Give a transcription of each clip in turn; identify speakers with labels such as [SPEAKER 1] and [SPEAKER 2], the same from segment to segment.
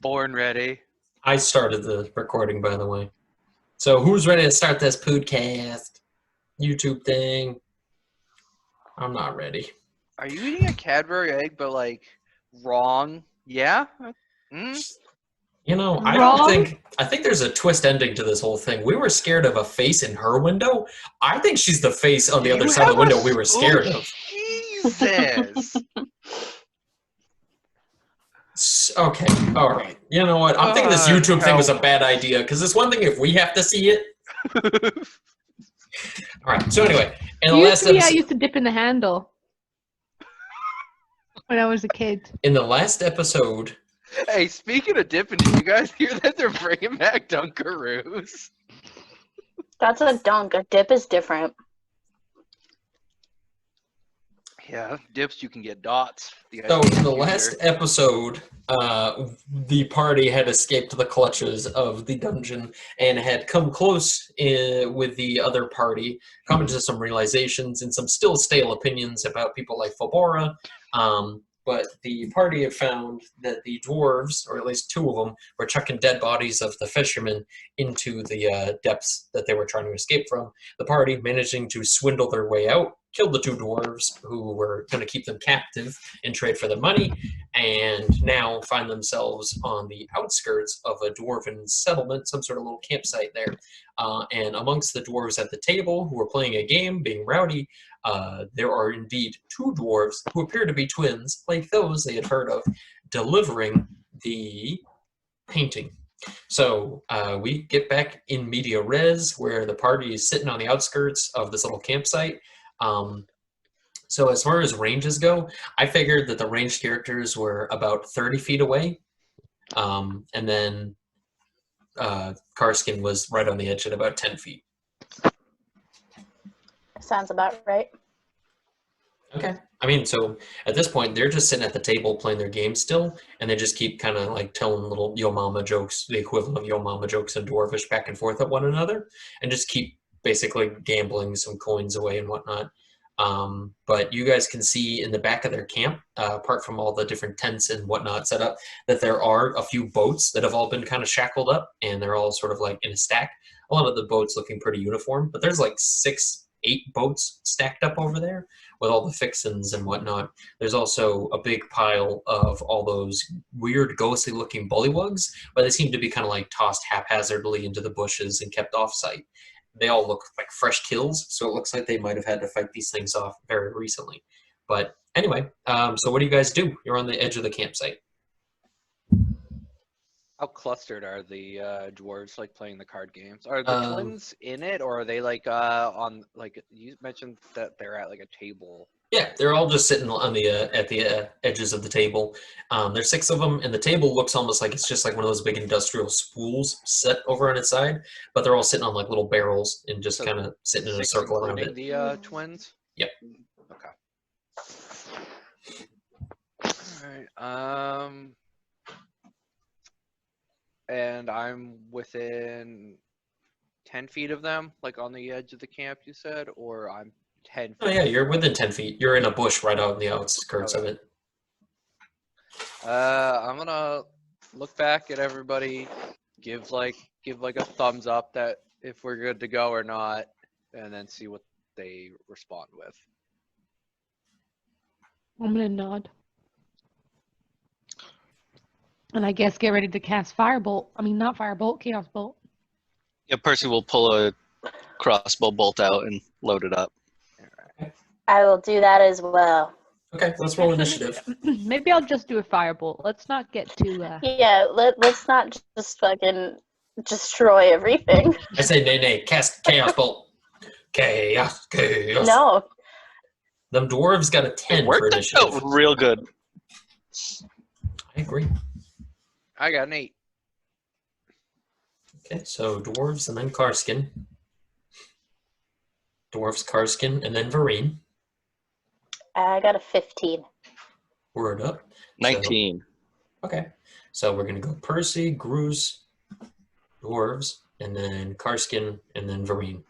[SPEAKER 1] Born ready.
[SPEAKER 2] I started the recording, by the way. So who's ready to start this podcast? YouTube thing? I'm not ready.
[SPEAKER 1] Are you eating a Cadbury egg, but like wrong? Yeah.
[SPEAKER 2] You know,
[SPEAKER 3] Wrong?
[SPEAKER 2] I think there's a twist ending to this whole thing. We were scared of a face in her window. I think she's the face on the other side of the window we were scared of.
[SPEAKER 1] Jesus.
[SPEAKER 2] Okay, all right. You know what? I'm thinking this YouTube thing was a bad idea, because it's one thing if we have to see it. All right, so anyway, in the last episode...
[SPEAKER 3] I used to dip in the handle when I was a kid.
[SPEAKER 2] In the last episode...
[SPEAKER 1] Hey, speaking of dipping, did you guys hear that they're bringing back Dunkaroos?
[SPEAKER 4] That's a dunk. A dip is different.
[SPEAKER 1] Yeah, dips, you can get dots.
[SPEAKER 2] So in the last episode, the party had escaped the clutches of the dungeon and had come close with the other party, come into some realizations and some still stale opinions about people like Phobora. But the party had found that the dwarves, or at least two of them, were chucking dead bodies of the fishermen into the depths that they were trying to escape from. The party, managing to swindle their way out, killed the two dwarves who were going to keep them captive in trade for the money, and now find themselves on the outskirts of a dwarven settlement, some sort of little campsite there. And amongst the dwarves at the table who were playing a game, being rowdy, there are indeed two dwarves who appear to be twins, like those they had heard of, delivering the painting. So we get back in media res, where the party is sitting on the outskirts of this little campsite. So as far as ranges go, I figured that the ranged characters were about 30 feet away. And then Karsken was right on the edge at about 10 feet.
[SPEAKER 4] Sounds about right.
[SPEAKER 2] Okay. I mean, so at this point, they're just sitting at the table playing their game still, and they just keep kind of like telling little yo mama jokes, the equivalent of yo mama jokes in Dwarvish, back and forth at one another, and just keep basically gambling some coins away and whatnot. But you guys can see in the back of their camp, apart from all the different tents and whatnot set up, that there are a few boats that have all been kind of shackled up, and they're all sort of like in a stack. A lot of the boats looking pretty uniform, but there's like 6-8 boats stacked up over there with all the fixins and whatnot. There's also a big pile of all those weird ghostly looking bullywugs, but they seem to be kind of like tossed haphazardly into the bushes and kept off site. They all look like fresh kills, so it looks like they might have had to fight these things off very recently. But anyway, so what do you guys do? You're on the edge of the campsite.
[SPEAKER 1] How clustered are the dwarves, like playing the card games? Are the twins in it, or are they like on, like you mentioned that they're at like a table?
[SPEAKER 2] Yeah, they're all just sitting on the at the edges of the table. There's 6 of them, and the table looks almost like it's just like one of those big industrial spools set over on its side, but they're all sitting on like little barrels and just kind of sitting in a circle around it.
[SPEAKER 1] The twins?
[SPEAKER 2] Yep.
[SPEAKER 1] Okay. All right. And I'm within 10 feet of them, like on the edge of the camp, you said, or I'm 10 feet?
[SPEAKER 2] Oh yeah, you're within 10 feet. You're in a bush right out in the outskirts of it.
[SPEAKER 1] I'm gonna look back at everybody, give like a thumbs up that if we're good to go or not, and then see what they respond with.
[SPEAKER 3] I'm gonna nod. And I guess get ready to cast Firebolt. I mean, not Firebolt, Chaos Bolt.
[SPEAKER 5] Yeah, Percy will pull a crossbow bolt out and load it up.
[SPEAKER 4] I will do that as well.
[SPEAKER 2] Okay, let's roll initiative.
[SPEAKER 3] Maybe I'll just do a Firebolt. Let's not get too...
[SPEAKER 4] Yeah, let's not just fucking destroy everything.
[SPEAKER 2] I say nay, cast Chaos Bolt. Chaos.
[SPEAKER 4] No.
[SPEAKER 2] Them dwarves got a 10
[SPEAKER 5] It worked
[SPEAKER 2] for initiative.
[SPEAKER 5] out real good.
[SPEAKER 2] I agree.
[SPEAKER 1] I got an 8.
[SPEAKER 2] Okay, so dwarves and then Karsken. Dwarves, Karsken, and then Vireen.
[SPEAKER 4] I got a 15.
[SPEAKER 2] Word up.
[SPEAKER 5] 19.
[SPEAKER 2] So, okay, so we're going to go Percy, Grus, dwarves, and then Karsken, and then Vireen.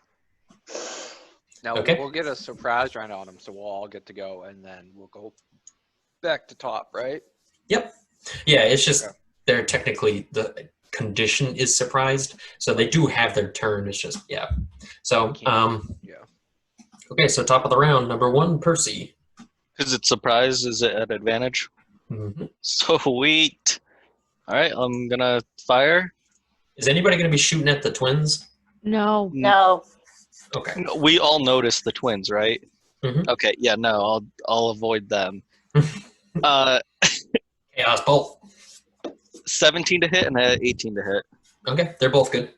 [SPEAKER 1] Now we'll get a surprise round on them, so we'll all get to go, and then we'll go back to top, right?
[SPEAKER 2] Yep. Yeah, it's just they're technically the condition is surprised, so they do have their turn. It's just So okay, so top of the round, number 1, Percy.
[SPEAKER 5] Because it's surprise, is it at advantage?
[SPEAKER 2] Mm-hmm.
[SPEAKER 5] Sweet. All right, I'm gonna fire.
[SPEAKER 2] Is anybody going to be shooting at the twins?
[SPEAKER 3] No.
[SPEAKER 4] No.
[SPEAKER 2] Okay.
[SPEAKER 5] We all noticed the twins, right?
[SPEAKER 2] Mhm.
[SPEAKER 5] Okay, yeah, no, I'll avoid them.
[SPEAKER 2] Chaos bolt.
[SPEAKER 5] 17 to hit and 18 to hit.
[SPEAKER 2] Okay, they're both good.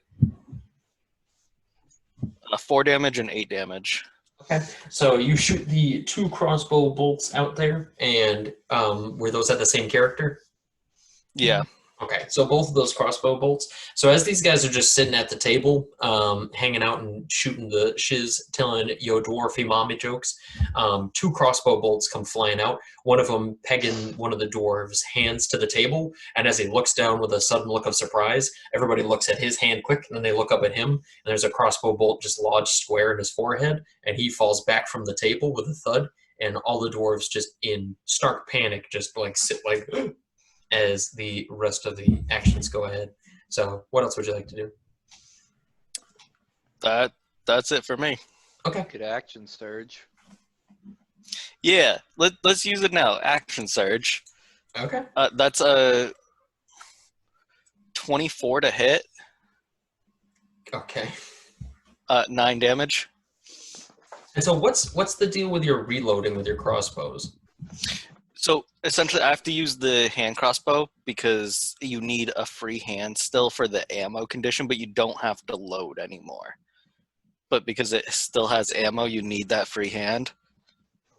[SPEAKER 5] 4 damage and 8 damage.
[SPEAKER 2] Okay, so you shoot the 2 crossbow bolts out there, and were those at the same character?
[SPEAKER 5] Yeah.
[SPEAKER 2] Okay, so both of those crossbow bolts. So as these guys are just sitting at the table, hanging out and shooting the shiz, telling yo dwarfy mommy jokes, 2 crossbow bolts come flying out. One of them pegging one of the dwarves' hands to the table, and as he looks down with a sudden look of surprise, everybody looks at his hand quick, and then they look up at him, and there's a crossbow bolt just lodged square in his forehead, and he falls back from the table with a thud, and all the dwarves just in stark panic just like sit like as the rest of the actions go ahead. So what else would you like to do?
[SPEAKER 5] That's it for me.
[SPEAKER 2] Okay.
[SPEAKER 1] Good action surge.
[SPEAKER 5] Yeah, let's use it now. Action surge.
[SPEAKER 2] Okay.
[SPEAKER 5] That's a 24 to hit.
[SPEAKER 2] Okay.
[SPEAKER 5] 9 damage.
[SPEAKER 2] And so what's the deal with your reloading with your crossbows?
[SPEAKER 5] So essentially, I have to use the hand crossbow because you need a free hand still for the ammo condition, but you don't have to load anymore. But because it still has ammo, you need that free hand.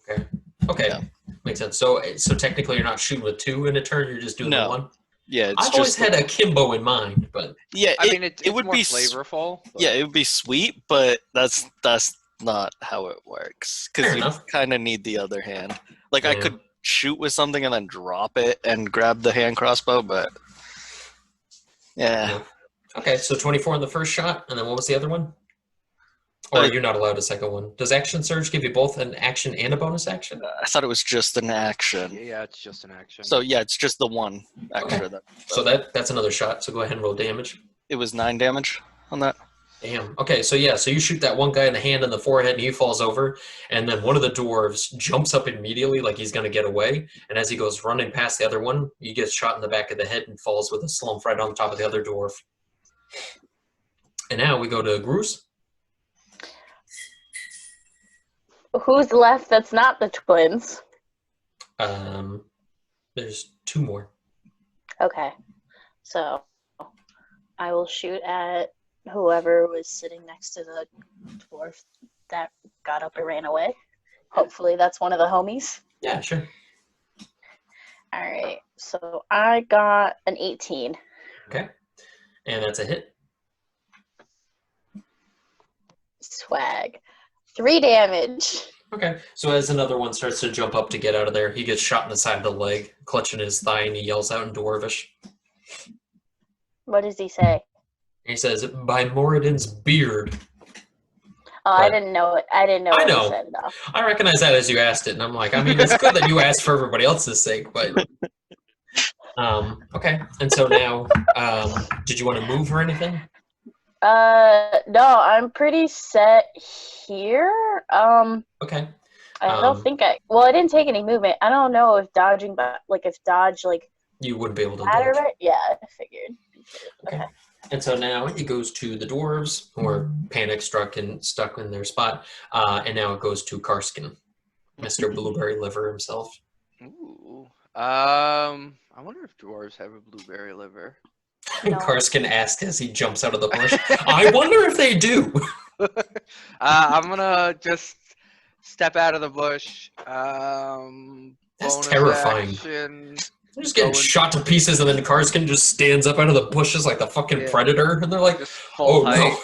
[SPEAKER 2] Okay. Okay.
[SPEAKER 5] Yeah.
[SPEAKER 2] Makes sense. So technically you're not shooting with 2 in a turn, you're just doing the 1?
[SPEAKER 5] Yeah, it's
[SPEAKER 2] I've always had a Kimbo in mind, but
[SPEAKER 5] yeah.
[SPEAKER 1] I mean, it's
[SPEAKER 5] would
[SPEAKER 1] more
[SPEAKER 5] be
[SPEAKER 1] flavorful. But...
[SPEAKER 5] Yeah, it would be sweet, but that's not how it works because you kind of need the other hand. Like I could shoot with something and then drop it and grab the hand crossbow, but yeah.
[SPEAKER 2] Okay, so 24 on the first shot, and then what was the other one? Or you're not allowed a second one. Does action surge give you both an action and a bonus action?
[SPEAKER 5] I thought it was just an action.
[SPEAKER 1] Yeah, it's just an action.
[SPEAKER 5] So yeah, it's just the one extra.
[SPEAKER 2] Okay. So that's another shot. So go ahead and roll damage.
[SPEAKER 5] It was 9 damage on that.
[SPEAKER 2] Damn. Okay, so so you shoot that one guy in the hand and the forehead, and he falls over, and then one of the dwarves jumps up immediately like he's going to get away, and as he goes running past the other one, he gets shot in the back of the head and falls with a slump right on top of the other dwarf. And now we go to Grus.
[SPEAKER 4] Who's left that's not the twins?
[SPEAKER 2] There's 2 more.
[SPEAKER 4] Okay. So I will shoot at whoever was sitting next to the dwarf that got up and ran away. Hopefully that's one of the homies.
[SPEAKER 2] Yeah, sure.
[SPEAKER 4] All right. So I got an 18.
[SPEAKER 2] Okay. And that's a hit.
[SPEAKER 4] Swag. 3 damage.
[SPEAKER 2] Okay. So as another one starts to jump up to get out of there, he gets shot in the side of the leg, clutching his thigh, and he yells out in Dwarvish.
[SPEAKER 4] What does he say?
[SPEAKER 2] He says, "By Moradin's beard."
[SPEAKER 4] Oh, I didn't know it. I didn't know what he said, though.
[SPEAKER 2] I recognize that as you asked it, and I'm like, I mean, it's good that you asked for everybody else's sake, but... okay. And so now, did you want to move or anything?
[SPEAKER 4] No, I'm pretty set here.
[SPEAKER 2] Okay.
[SPEAKER 4] I don't think I didn't take any movement. I don't know if dodging, but if dodge,
[SPEAKER 2] you wouldn't be able to
[SPEAKER 4] matter,
[SPEAKER 2] dodge.
[SPEAKER 4] right? Yeah, I figured.
[SPEAKER 2] Okay. And so now it goes to the dwarves, who are panic-struck and stuck in their spot. And now it goes to Karsken, Mr. Blueberry Liver himself.
[SPEAKER 1] Ooh. I wonder if dwarves have a blueberry liver.
[SPEAKER 4] No.
[SPEAKER 2] Karsken asks as he jumps out of the bush. I wonder if they do.
[SPEAKER 1] I'm gonna just step out of the bush.
[SPEAKER 2] That's terrifying. They're just getting shot to pieces, and then Karsken just stands up out of the bushes like the fucking predator, and they're like,
[SPEAKER 1] just full height.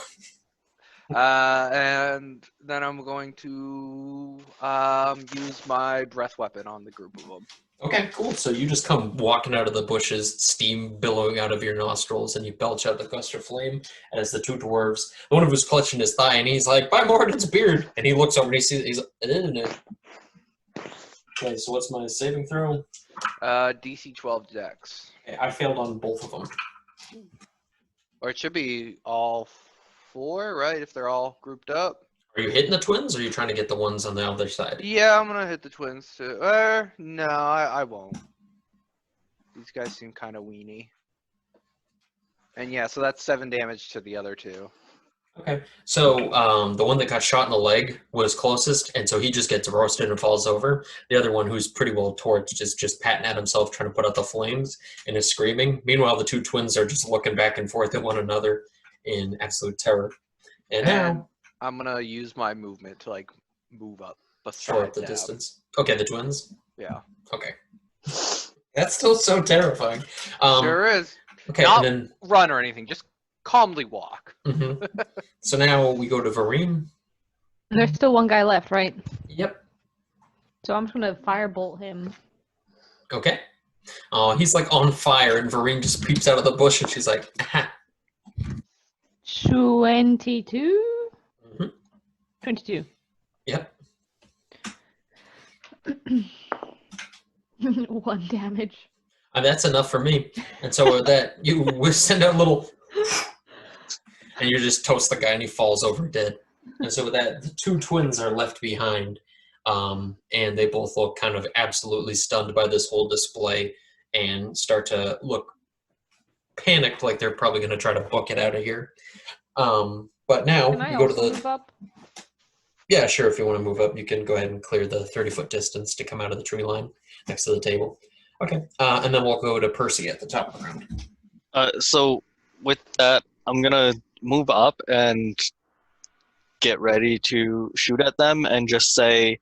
[SPEAKER 2] No.
[SPEAKER 1] And then I'm going to use my breath weapon on the group of them.
[SPEAKER 2] Okay, cool. So you just come walking out of the bushes, steam billowing out of your nostrils, and you belch out the gust of flame as the 2 dwarves, the one who's clutching his thigh, and he's like, "By Moradin's beard!" And he looks over and he sees, he's like, Okay, so what's my saving throw?
[SPEAKER 1] DC 12 dex.
[SPEAKER 2] Okay, I failed on both of them.
[SPEAKER 1] Or it should be all 4, right? If they're all grouped up.
[SPEAKER 2] Are you hitting the twins, or are you trying to get the ones on the other side?
[SPEAKER 1] Yeah, I'm gonna hit the twins too. No, I won't. These guys seem kind of weenie. And yeah, so that's 7 damage to the other 2.
[SPEAKER 2] Okay. So the one that got shot in the leg was closest, and so he just gets roasted and falls over. The other one, who's pretty well torched, is just patting at himself, trying to put out the flames, and is screaming. Meanwhile, the 2 twins are just looking back and forth at one another in absolute terror. And now
[SPEAKER 1] I'm gonna use my movement to like move up
[SPEAKER 2] short
[SPEAKER 1] beside
[SPEAKER 2] the
[SPEAKER 1] them.
[SPEAKER 2] distance. Okay, the twins.
[SPEAKER 1] Yeah.
[SPEAKER 2] Okay. That's still so terrifying.
[SPEAKER 1] Sure is.
[SPEAKER 2] Okay,
[SPEAKER 1] Not
[SPEAKER 2] and
[SPEAKER 1] run or anything, just calmly walk.
[SPEAKER 2] then so now we go to Vireen.
[SPEAKER 3] And there's still one guy left, right?
[SPEAKER 2] Yep.
[SPEAKER 3] So I'm just gonna firebolt him.
[SPEAKER 2] Okay. Oh, he's like on fire, and Vireen just peeps out of the bush, and she's like, aha.
[SPEAKER 3] 22?
[SPEAKER 2] Mhm.
[SPEAKER 3] 22.
[SPEAKER 2] Yep.
[SPEAKER 3] 1 damage.
[SPEAKER 2] And that's enough for me. And so with that, we send out a little, and you just toast the guy, and he falls over dead. And so with that, the 2 twins are left behind, and they both look kind of absolutely stunned by this whole display, and start to look panicked, like they're probably going to try to book it out of here. But now
[SPEAKER 3] Can I
[SPEAKER 2] you go to
[SPEAKER 3] also
[SPEAKER 2] the.
[SPEAKER 3] move up?
[SPEAKER 2] Yeah, sure. If you want to move up, you can go ahead and clear the 30-foot distance to come out of the tree line next to the table. Okay, and then we'll go to Percy at the top of the round.
[SPEAKER 5] So with that, I'm gonna move up and get ready to shoot at them and just say,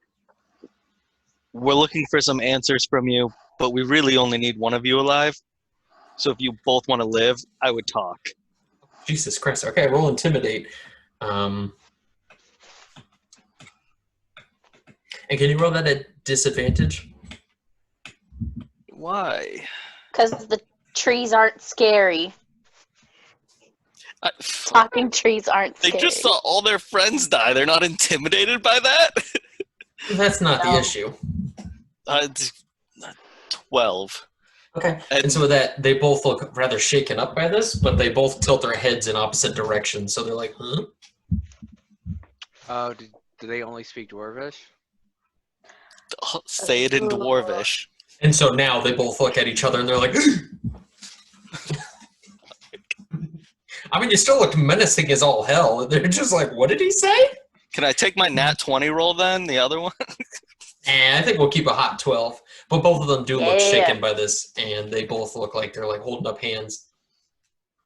[SPEAKER 5] we're looking for some answers from you, but we really only need one of you alive. So if you both want to live, I would talk.
[SPEAKER 2] Jesus Christ. Okay, roll Intimidate. And can you roll that at disadvantage?
[SPEAKER 5] Why?
[SPEAKER 4] Because the trees aren't scary. Talking trees aren't
[SPEAKER 5] They
[SPEAKER 4] scary.
[SPEAKER 5] just saw all their friends die. They're not intimidated by that?
[SPEAKER 2] That's not the
[SPEAKER 4] No.
[SPEAKER 2] issue.
[SPEAKER 5] 12.
[SPEAKER 2] Okay. And so with that, they both look rather shaken up by this, but they both tilt their heads in opposite directions. So they're like, huh?
[SPEAKER 1] Oh, do they only speak Dwarvish?
[SPEAKER 5] Say it in Dwarvish.
[SPEAKER 2] And so now they both look at each other and they're like, I mean, you still looked menacing as all hell. They're just like, what did he say?
[SPEAKER 5] Can I take my nat 20 roll then, the other one?
[SPEAKER 2] And I think we'll keep a hot 12. But both of them do look
[SPEAKER 4] Yeah.
[SPEAKER 2] shaken by this, and they both look like they're like holding up hands.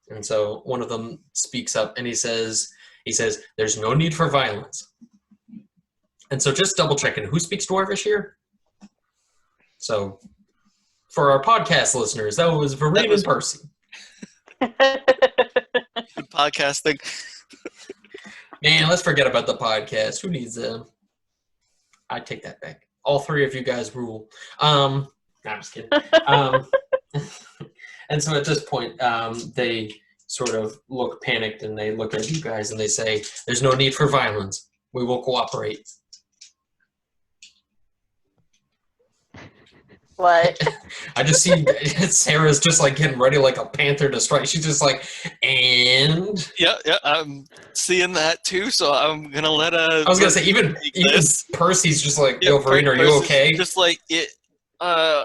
[SPEAKER 2] And so one of them speaks up and he says, there's no need for violence. And so just double checking, who speaks Dwarvish here? So for our podcast listeners, that was Vireen and Percy.
[SPEAKER 5] Good podcasting.
[SPEAKER 2] Man, let's forget about the podcast. Who needs them? I take that back. All 3 of you guys rule. No, I'm just kidding. And so at this point, they sort of look panicked and they look at you guys and they say, there's no need for violence. We will cooperate.
[SPEAKER 4] What?
[SPEAKER 2] I just see Sarah's just like getting ready like a panther to strike. She's just like, and
[SPEAKER 5] Yeah, I'm seeing that too, so I'm gonna let
[SPEAKER 2] I was gonna say even
[SPEAKER 5] this.
[SPEAKER 2] Percy's just like, yo, Vireen, are you
[SPEAKER 5] Percy's
[SPEAKER 2] okay?
[SPEAKER 5] Just like it. Yeah,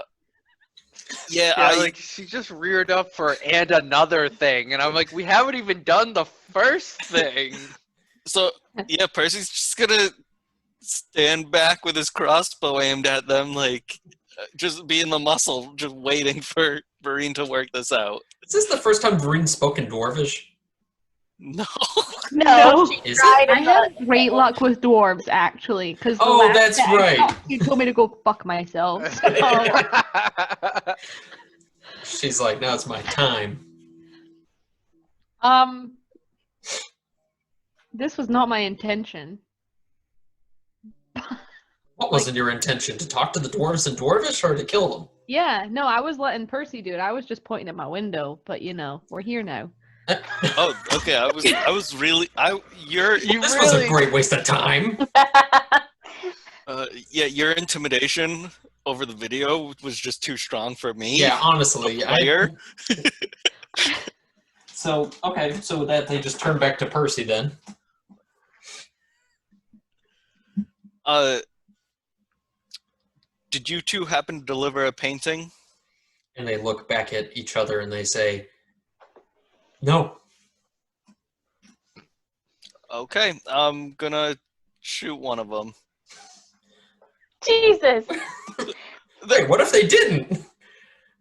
[SPEAKER 1] Yeah, like she just reared up for and another thing, and I'm like, we haven't even done the first thing.
[SPEAKER 5] So yeah, Percy's just gonna stand back with his crossbow aimed at them, like just being the muscle, just waiting for Vireen to work this out.
[SPEAKER 2] Is this the first time Vireen's spoken Dwarvish?
[SPEAKER 5] No.
[SPEAKER 4] No, she
[SPEAKER 2] Is
[SPEAKER 4] tried
[SPEAKER 3] I
[SPEAKER 4] it.
[SPEAKER 3] had great luck with dwarves, actually. Because
[SPEAKER 2] Oh, that's right.
[SPEAKER 3] You told me to go fuck myself. So,
[SPEAKER 2] She's like, now it's my time.
[SPEAKER 3] this was not my intention.
[SPEAKER 2] What wasn't your intention? To talk to the dwarves in Dwarvish or to kill them?
[SPEAKER 3] Yeah, no, I was letting Percy do it. I was just pointing at my window, but we're here now.
[SPEAKER 5] Oh, okay. I was really.
[SPEAKER 2] This was a great waste of time.
[SPEAKER 5] Yeah, your intimidation over the video was just too strong for me.
[SPEAKER 2] Yeah, honestly.
[SPEAKER 5] Player.
[SPEAKER 2] So, okay, so with that, they just turn back to Percy then.
[SPEAKER 5] Did you two happen to deliver a painting?
[SPEAKER 2] And they look back at each other and they say, no.
[SPEAKER 5] Okay, I'm gonna shoot one of them.
[SPEAKER 4] Jesus.
[SPEAKER 2] Wait, what if they didn't?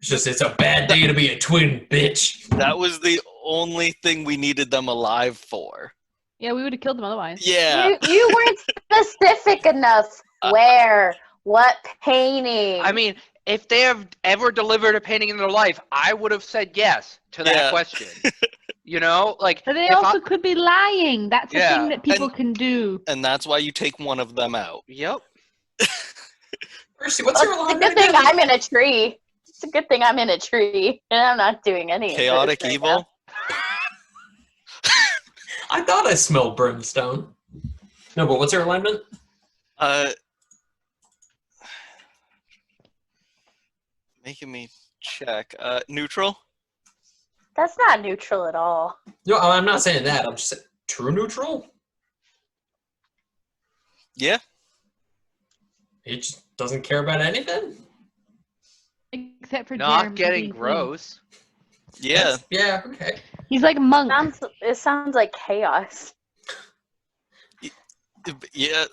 [SPEAKER 2] It's a bad day to be a twin, bitch.
[SPEAKER 5] That was the only thing we needed them alive for.
[SPEAKER 3] Yeah, we would have killed them otherwise.
[SPEAKER 5] Yeah.
[SPEAKER 4] You weren't specific enough. Where? What painting?
[SPEAKER 1] I mean, if they have ever delivered a painting in their life, I would have said yes to that question. You know, like.
[SPEAKER 3] But they also could be lying. That's a thing that people can do.
[SPEAKER 5] And that's why you take one of them out.
[SPEAKER 1] Yep.
[SPEAKER 2] Percy, what's your
[SPEAKER 4] It's a good thing I'm in a tree. It's a good thing I'm in a tree, and I'm not doing any
[SPEAKER 5] Chaotic
[SPEAKER 4] of this right
[SPEAKER 5] evil?
[SPEAKER 4] now.
[SPEAKER 2] I thought I smelled brimstone. No, but what's your alignment?
[SPEAKER 5] Making me check. Neutral?
[SPEAKER 4] That's not neutral at all.
[SPEAKER 2] No, I'm not saying that. I'm just saying true neutral?
[SPEAKER 5] Yeah.
[SPEAKER 2] He just doesn't care about anything?
[SPEAKER 3] Except for
[SPEAKER 1] Not
[SPEAKER 3] Jeremy
[SPEAKER 1] getting
[SPEAKER 3] being clean.
[SPEAKER 1] gross.
[SPEAKER 5] Yeah.
[SPEAKER 2] Yeah, okay.
[SPEAKER 3] He's like a monk.
[SPEAKER 4] It sounds like chaos.
[SPEAKER 5] Yeah.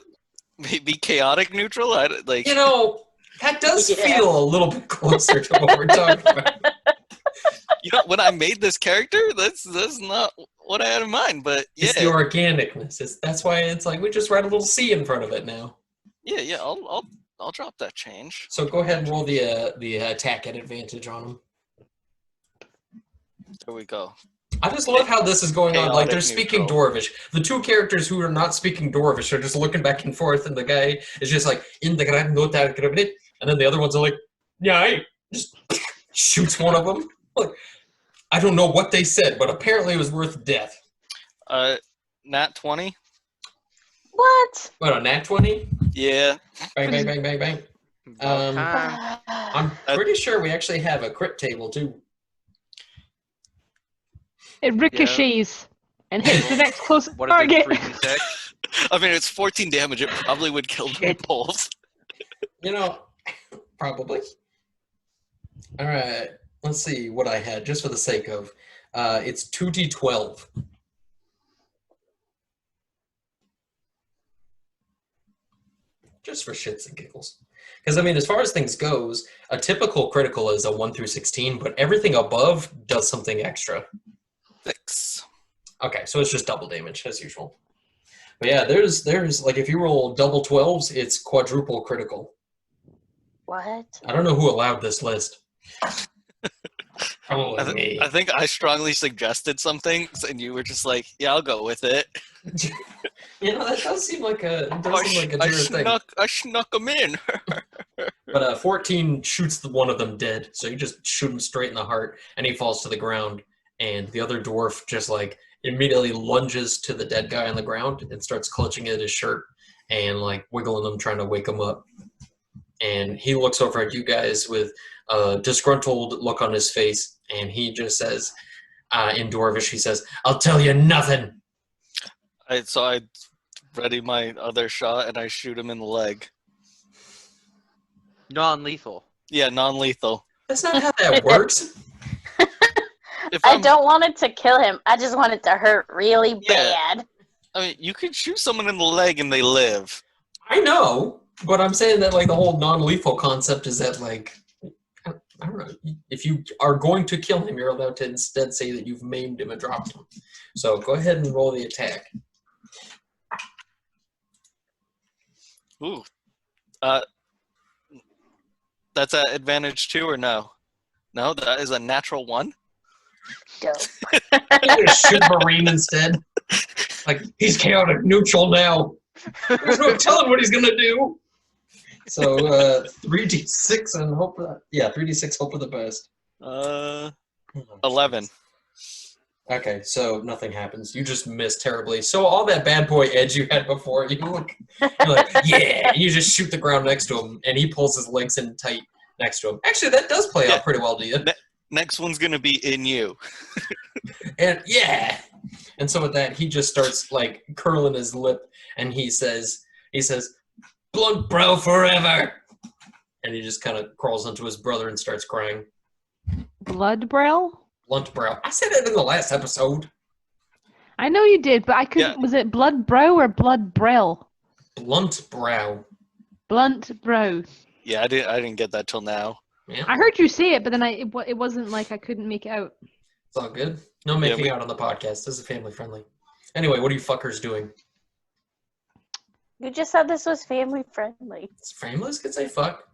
[SPEAKER 5] Maybe chaotic neutral? Like.
[SPEAKER 2] You know, that does feel a little bit closer to what we're talking about.
[SPEAKER 5] You know, when I made this character, that's not what I had in mind, but yeah.
[SPEAKER 2] It's the organicness. That's why it's like we just write a little C in front of it now.
[SPEAKER 5] Yeah, I'll drop that change.
[SPEAKER 2] So go ahead and roll the attack at advantage on them.
[SPEAKER 5] There we go.
[SPEAKER 2] I just love how this is going on. Like, they're
[SPEAKER 5] Chaotic
[SPEAKER 2] speaking
[SPEAKER 5] neutral.
[SPEAKER 2] Dwarvish. The two characters who are not speaking Dwarvish are just looking back and forth, and the guy is just like, and then the other ones are like, yeah, just shoots one of them. Like, I don't know what they said, but apparently it was worth death.
[SPEAKER 5] Nat 20?
[SPEAKER 4] What?
[SPEAKER 2] What, a nat 20?
[SPEAKER 5] Yeah.
[SPEAKER 2] Bang, bang, bang, bang, bang. I'm pretty sure we actually have a crit table, too.
[SPEAKER 3] It ricochets and hits the next closest
[SPEAKER 1] What is
[SPEAKER 3] target.
[SPEAKER 1] it, 3d6?
[SPEAKER 5] I mean, it's 14 damage. It probably would kill them both.
[SPEAKER 2] You know, probably. All right. Let's see what I had, just for the sake of. It's 2d12. Just for shits and giggles. Because, I mean, as far as things goes, a typical critical is a 1 through 16, but everything above does something extra.
[SPEAKER 5] 6.
[SPEAKER 2] Okay, so it's just double damage, as usual. But yeah, there's like, if you roll double 12s, it's quadruple critical.
[SPEAKER 4] What?
[SPEAKER 2] I don't know who allowed this list. Probably me.
[SPEAKER 5] I think I strongly suggested something, and you were just like, yeah, I'll go with it.
[SPEAKER 2] You know, that does seem like a Jared thing.
[SPEAKER 5] I snuck them in.
[SPEAKER 2] But 14 shoots one of them dead, so you just shoot him straight in the heart, and he falls to the ground, and the other dwarf just, like, immediately lunges to the dead guy on the ground and starts clutching at his shirt and, like, wiggling him, trying to wake him up. And he looks over at you guys with a disgruntled look on his face, and he just says, in Dwarvish, he says, "I'll tell you nothing."
[SPEAKER 5] So I ready my other shot, and I shoot him in the leg.
[SPEAKER 1] Non-lethal.
[SPEAKER 5] Yeah, non-lethal.
[SPEAKER 2] That's not how that works.
[SPEAKER 4] I don't want it to kill him. I just want it to hurt really bad.
[SPEAKER 5] I mean, you could shoot someone in the leg and they live.
[SPEAKER 2] I know, but I'm saying that, like, the whole non-lethal concept is that, like, I don't know, if you are going to kill him, you're allowed to instead say that you've maimed him and dropped him. So go ahead and roll the attack.
[SPEAKER 5] Ooh. That's at advantage 2 or no? No, that is a natural 1.
[SPEAKER 4] Dope.
[SPEAKER 2] You just shoot Vireen instead. Like, he's chaotic neutral now. There's no telling what he's gonna do. So 3d6 and hope for that. Yeah, 3d6 hope for the best.
[SPEAKER 5] 11.
[SPEAKER 2] Okay, so nothing happens. You just miss terribly. So all that bad boy edge you had before, you're like, yeah, and you just shoot the ground next to him, and he pulls his legs in tight next to him. Actually, that does play out pretty well to you.
[SPEAKER 5] Next one's gonna be in you.
[SPEAKER 2] And yeah. And so with that, he just starts like curling his lip, and he says, "Blunt brow forever." And he just kind of crawls onto his brother and starts crying.
[SPEAKER 3] Blood brow?
[SPEAKER 2] Blunt brow. I said it in the last episode.
[SPEAKER 3] I know you did, but I couldn't. Yeah. Was it blood brow or blood brell?
[SPEAKER 2] Blunt brow.
[SPEAKER 3] Blunt brow.
[SPEAKER 5] Yeah, I didn't get that till now.
[SPEAKER 2] Yeah.
[SPEAKER 3] I heard you say it, but then it wasn't like I couldn't make it out.
[SPEAKER 2] It's all good. No making out on the podcast. This is family friendly. Anyway, what are you fuckers doing?
[SPEAKER 4] You just said this was family friendly.
[SPEAKER 2] It's frameless? Could say fuck.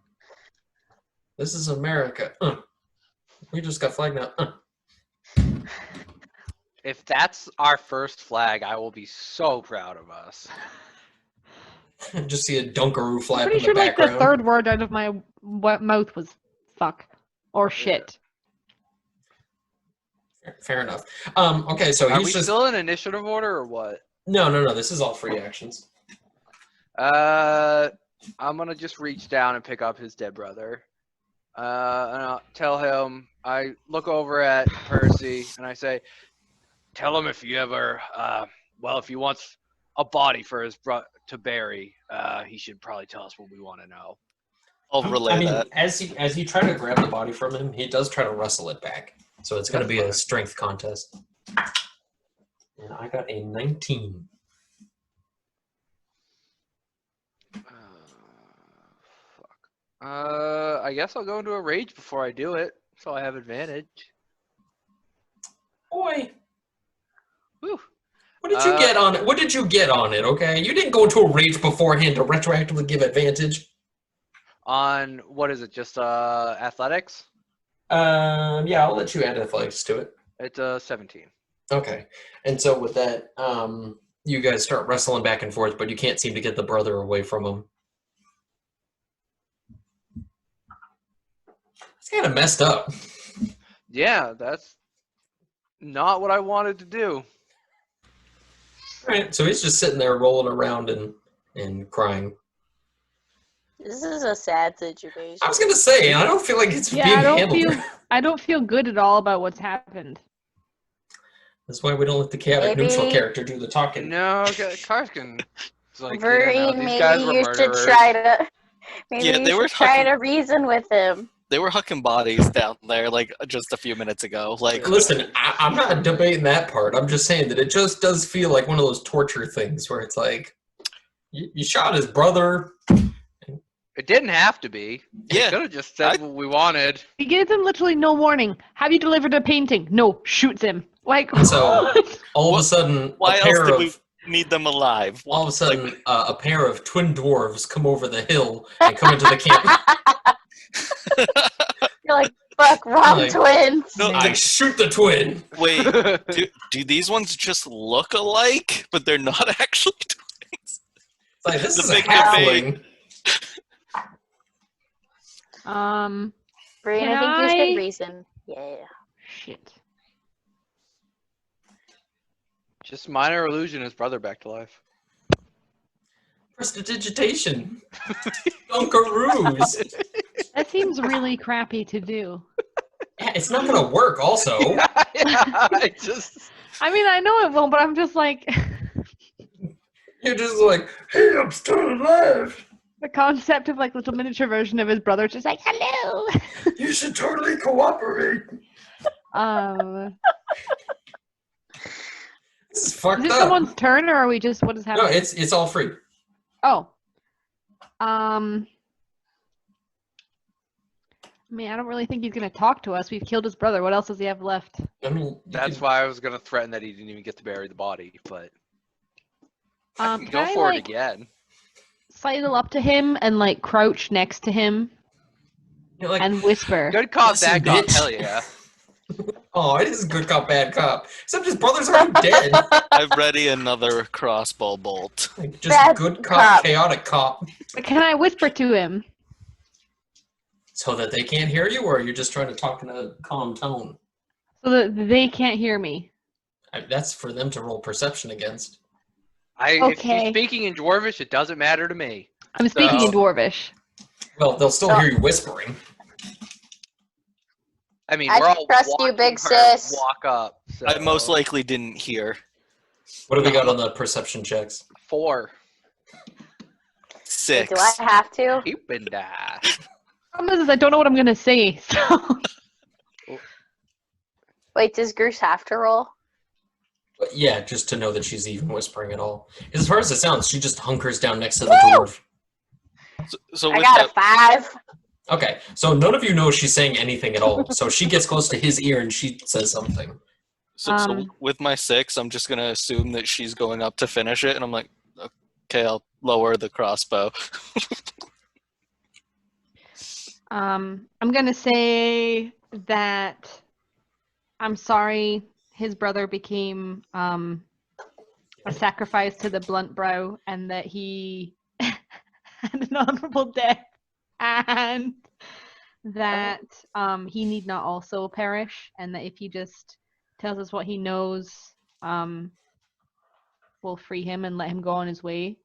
[SPEAKER 2] This is America. We just got flagged now.
[SPEAKER 1] If that's our first flag, I will be so proud of us.
[SPEAKER 2] Just see a Dunkaroo flap
[SPEAKER 3] I'm pretty
[SPEAKER 2] in
[SPEAKER 3] sure
[SPEAKER 2] the background.
[SPEAKER 3] Like the third word out of my mouth was fuck or shit.
[SPEAKER 2] Fair enough. Okay, so
[SPEAKER 1] are we still in initiative order or what?
[SPEAKER 2] No. This is all free actions.
[SPEAKER 1] I'm gonna just reach down and pick up his dead brother. And I'll tell him. I look over at Percy and I say, "Tell him if you ever, if he wants a body for his to bury, he should probably tell us what we want to know."
[SPEAKER 5] I'll relay that.
[SPEAKER 2] As you try to grab the body from him, he does try to wrestle it back. So it's going to be a strength contest. And I got a 19.
[SPEAKER 1] I guess I'll go into a rage before I do it, so I have advantage.
[SPEAKER 2] Boy.
[SPEAKER 1] Whew.
[SPEAKER 2] What did you get on it? What did you get on it, okay? You didn't go into a rage beforehand to retroactively give advantage.
[SPEAKER 1] On, what is it, just athletics?
[SPEAKER 2] Yeah, I'll let you add athletics to it.
[SPEAKER 1] It's 17.
[SPEAKER 2] Okay. And so with that, you guys start wrestling back and forth, but you can't seem to get the brother away from him. It's kind of messed up.
[SPEAKER 1] Yeah, that's not what I wanted to do.
[SPEAKER 2] All right, so he's just sitting there rolling around and crying.
[SPEAKER 4] This is a sad situation.
[SPEAKER 2] I was gonna say, I don't feel like it's being handled.
[SPEAKER 3] I don't feel good at all about what's happened.
[SPEAKER 2] That's why we don't let the chaotic neutral character do the talking.
[SPEAKER 1] No, Karsken.
[SPEAKER 4] Like, Vireen, maybe you should try to. Try to reason with him.
[SPEAKER 5] They were hucking bodies down there like just a few minutes ago. Like,
[SPEAKER 2] listen, I'm not debating that part. I'm just saying that it just does feel like one of those torture things where it's like you shot his brother.
[SPEAKER 1] It didn't have to be.
[SPEAKER 5] Yeah.
[SPEAKER 1] You could have just said what we wanted.
[SPEAKER 3] He gives him literally no warning. Have you delivered a painting? No. Shoots him. Like,
[SPEAKER 2] so all of a sudden,
[SPEAKER 5] why else did we need them alive?
[SPEAKER 2] All of a sudden, a pair of twin dwarves come over the hill and come into the camp.
[SPEAKER 4] You're like, fuck, wrong twins.
[SPEAKER 5] No,
[SPEAKER 2] I shoot the twin.
[SPEAKER 5] Wait, do these ones just look alike, but they're not actually twins?
[SPEAKER 2] It's like, this is a halfling.
[SPEAKER 4] Vireen, I think you should reason. Yeah.
[SPEAKER 3] Shit.
[SPEAKER 1] Just minor illusion his brother back to life.
[SPEAKER 2] Prestidigitation. Dunkaroos.
[SPEAKER 3] That seems really crappy to do.
[SPEAKER 2] Yeah, it's not gonna work also.
[SPEAKER 1] I
[SPEAKER 3] mean, I know it won't, but I'm just like...
[SPEAKER 2] You're just like, hey, I'm still alive.
[SPEAKER 3] The concept of like little miniature version of his brother just like, hello.
[SPEAKER 2] You should totally cooperate. This is fucked up.
[SPEAKER 3] Is it someone's turn, or are we just, what is happening?
[SPEAKER 2] No, it's all free.
[SPEAKER 3] Oh. I mean, I don't really think he's gonna talk to us. We've killed his brother. What else does he have left?
[SPEAKER 2] I mean,
[SPEAKER 1] that's why I was gonna threaten that he didn't even get to bury the body, but I can go
[SPEAKER 3] I,
[SPEAKER 1] for
[SPEAKER 3] like,
[SPEAKER 1] it again.
[SPEAKER 3] Sidle up to him and like crouch next to him
[SPEAKER 2] like,
[SPEAKER 3] and whisper.
[SPEAKER 1] Good cop, bad cop, hell yeah.
[SPEAKER 2] Oh, it is good cop, bad cop. Except his brother's already dead.
[SPEAKER 5] I've ready another crossbow bolt.
[SPEAKER 2] Like, just bad good cop, chaotic cop.
[SPEAKER 3] But can I whisper to him?
[SPEAKER 2] So that they can't hear you, or are you just trying to talk in a calm tone?
[SPEAKER 3] So that they can't hear me.
[SPEAKER 2] That's for them to roll perception against.
[SPEAKER 1] If she's speaking in Dwarvish, it doesn't matter to me.
[SPEAKER 3] I'm speaking in Dwarvish.
[SPEAKER 2] Well, they'll still hear you whispering.
[SPEAKER 1] I mean,
[SPEAKER 4] I
[SPEAKER 1] we're all
[SPEAKER 4] trust you,
[SPEAKER 1] watching
[SPEAKER 4] big
[SPEAKER 1] her
[SPEAKER 4] sis.
[SPEAKER 1] walk up. So.
[SPEAKER 5] I most likely didn't hear.
[SPEAKER 2] What do we got on the perception checks?
[SPEAKER 1] 4.
[SPEAKER 5] 6.
[SPEAKER 4] Wait, do I have to?
[SPEAKER 1] Keep and die.
[SPEAKER 3] Problem is, I don't know what I'm gonna say. So
[SPEAKER 4] Wait, does Grus have to roll?
[SPEAKER 2] But yeah, just to know that she's even whispering at all. As far as it sounds, she just hunkers down next to the dwarf.
[SPEAKER 5] So
[SPEAKER 4] I
[SPEAKER 5] with
[SPEAKER 4] got
[SPEAKER 5] that,
[SPEAKER 4] a 5.
[SPEAKER 2] Okay, so none of you know she's saying anything at all. So she gets close to his ear and she says something.
[SPEAKER 5] so with my 6, I'm just gonna assume that she's going up to finish it, and I'm like, okay, I'll lower the crossbow.
[SPEAKER 3] I'm gonna say that I'm sorry his brother became a sacrifice to the blunt brow, and that he had an honorable death, and that he need not also perish, and that if he just tells us what he knows, we'll free him and let him go on his way.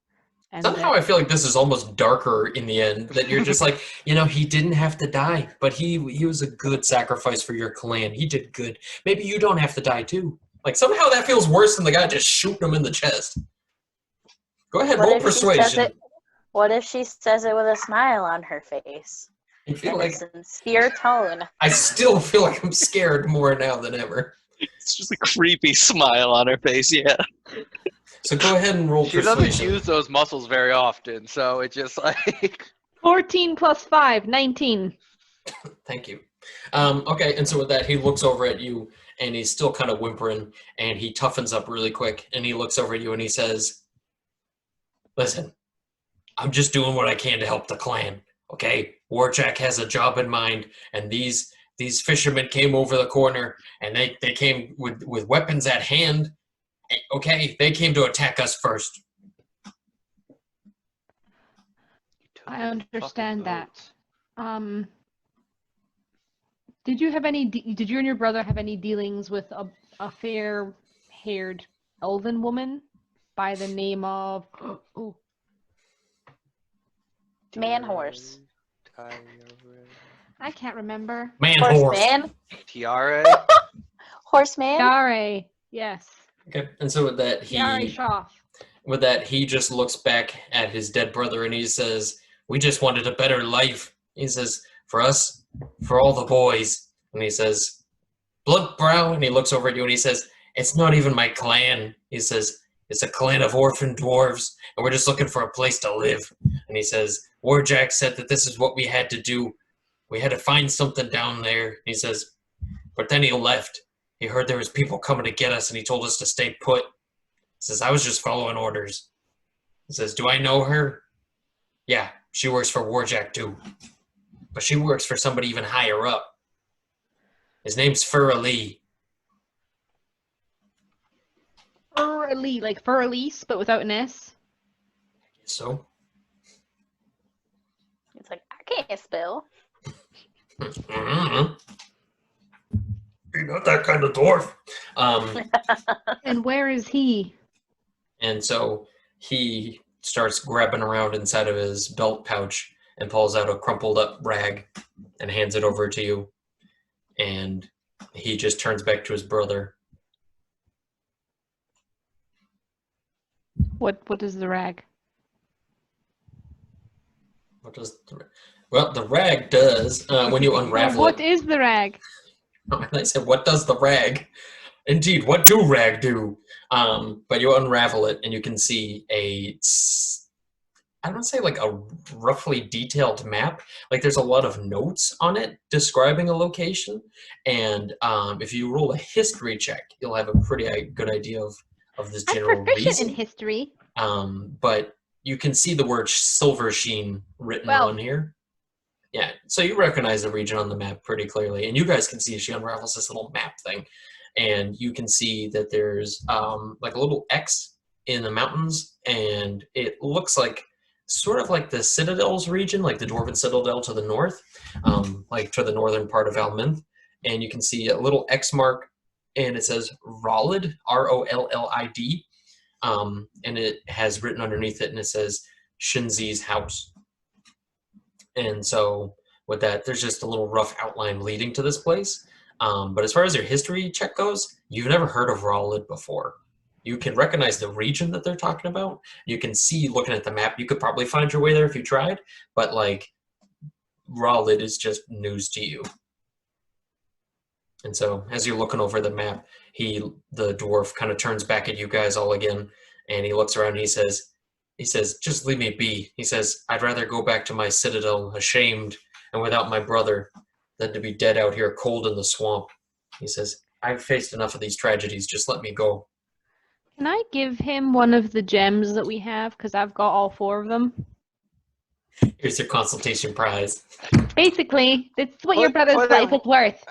[SPEAKER 3] And
[SPEAKER 2] Somehow I feel like this is almost darker in the end, that you're just like, he didn't have to die, but he was a good sacrifice for your clan. He did good. Maybe you don't have to die too. Like, somehow that feels worse than the guy just shooting him in the chest. Go ahead, roll persuasion.
[SPEAKER 4] What if she says it with a smile on her face?
[SPEAKER 2] I feel
[SPEAKER 4] In
[SPEAKER 2] like
[SPEAKER 4] a sincere tone.
[SPEAKER 2] I still feel like I'm scared more now than ever.
[SPEAKER 5] It's just a creepy smile on her face, yeah.
[SPEAKER 2] So go ahead and roll
[SPEAKER 1] She
[SPEAKER 2] persuasion.
[SPEAKER 1] doesn't use those muscles very often, so it's just like
[SPEAKER 3] 14 plus 5, 19.
[SPEAKER 2] Thank you. Okay, and so with that, he looks over at you, and he's still kind of whimpering, and he toughens up really quick, and he looks over at you, and he says, listen, I'm just doing what I can to help the clan, okay? Warjack has a job in mind, and these fishermen came over the corner, and they came with weapons at hand. Okay, they came to attack us first.
[SPEAKER 3] I understand that. Did you and your brother have any dealings with a fair-haired elven woman by the name of
[SPEAKER 4] Man horse.
[SPEAKER 3] I can't remember.
[SPEAKER 2] Man horse.
[SPEAKER 4] Horseman?
[SPEAKER 1] Tiara.
[SPEAKER 4] Horseman?
[SPEAKER 3] Yare, yes.
[SPEAKER 2] Okay, and so with that,
[SPEAKER 3] Yare Shoff.
[SPEAKER 2] he just looks back at his dead brother and he says, we just wanted a better life. He says, for us, for all the boys. And he says, Blunt Brow, and he looks over at you and he says, it's not even my clan. He says, it's a clan of orphan dwarves, and we're just looking for a place to live. And he says, Warjack said that this is what we had to do. We had to find something down there. He says, but then he left. He heard there was people coming to get us, and he told us to stay put. He says, I was just following orders. He says, do I know her? Yeah, she works for Warjack too. But she works for somebody even higher up. His name's Fur-Ali.
[SPEAKER 3] Fur-Ali, like Fur-Elise, but without an S.
[SPEAKER 2] So?
[SPEAKER 4] It's like, I can't spell.
[SPEAKER 2] Mm-hmm. You're not that kind of dwarf.
[SPEAKER 3] And where is he?
[SPEAKER 2] And so he starts grabbing around inside of his belt pouch and pulls out a crumpled up rag and hands it over to you. And he just turns back to his brother.
[SPEAKER 3] What is the rag?
[SPEAKER 2] What does the rag does when you unravel
[SPEAKER 3] What
[SPEAKER 2] it.
[SPEAKER 3] is the rag?
[SPEAKER 2] And I said, what does the rag? Indeed, what do rag do? But you unravel it and you can see I don't say like a roughly detailed map. Like there's a lot of notes on it describing a location. And if you roll a history check, you'll have a pretty good idea of this general
[SPEAKER 3] I'm proficient
[SPEAKER 2] reason.
[SPEAKER 3] in history.
[SPEAKER 2] But you can see the word Silver Sheen written on here. Yeah, so you recognize the region on the map pretty clearly. And you guys can see as she unravels this little map thing. And you can see that there's like a little X in the mountains. And it looks like sort of like the Citadels region, like the Dwarven Citadel to the north, like to the northern part of Alminth. And you can see a little X mark and it says Rollid, Rollid, and it has written underneath it, and it says Shinzi's house. And so with that, there's just a little rough outline leading to this place. But as far as your history check goes, you've never heard of Rollid before. You can recognize the region that they're talking about. You can see, looking at the map, you could probably find your way there if you tried, but like Rollid is just news to you. And so as you're looking over the map, the dwarf kind of turns back at you guys all again, and he looks around and he says, just leave me be. He says, I'd rather go back to my citadel ashamed and without my brother than to be dead out here cold in the swamp. He says, I've faced enough of these tragedies. Just let me go.
[SPEAKER 3] Can I give him one of the gems that we have? Because I've got all 4 of them.
[SPEAKER 2] Here's your consultation prize.
[SPEAKER 3] Basically, it's what your brother's life is worth.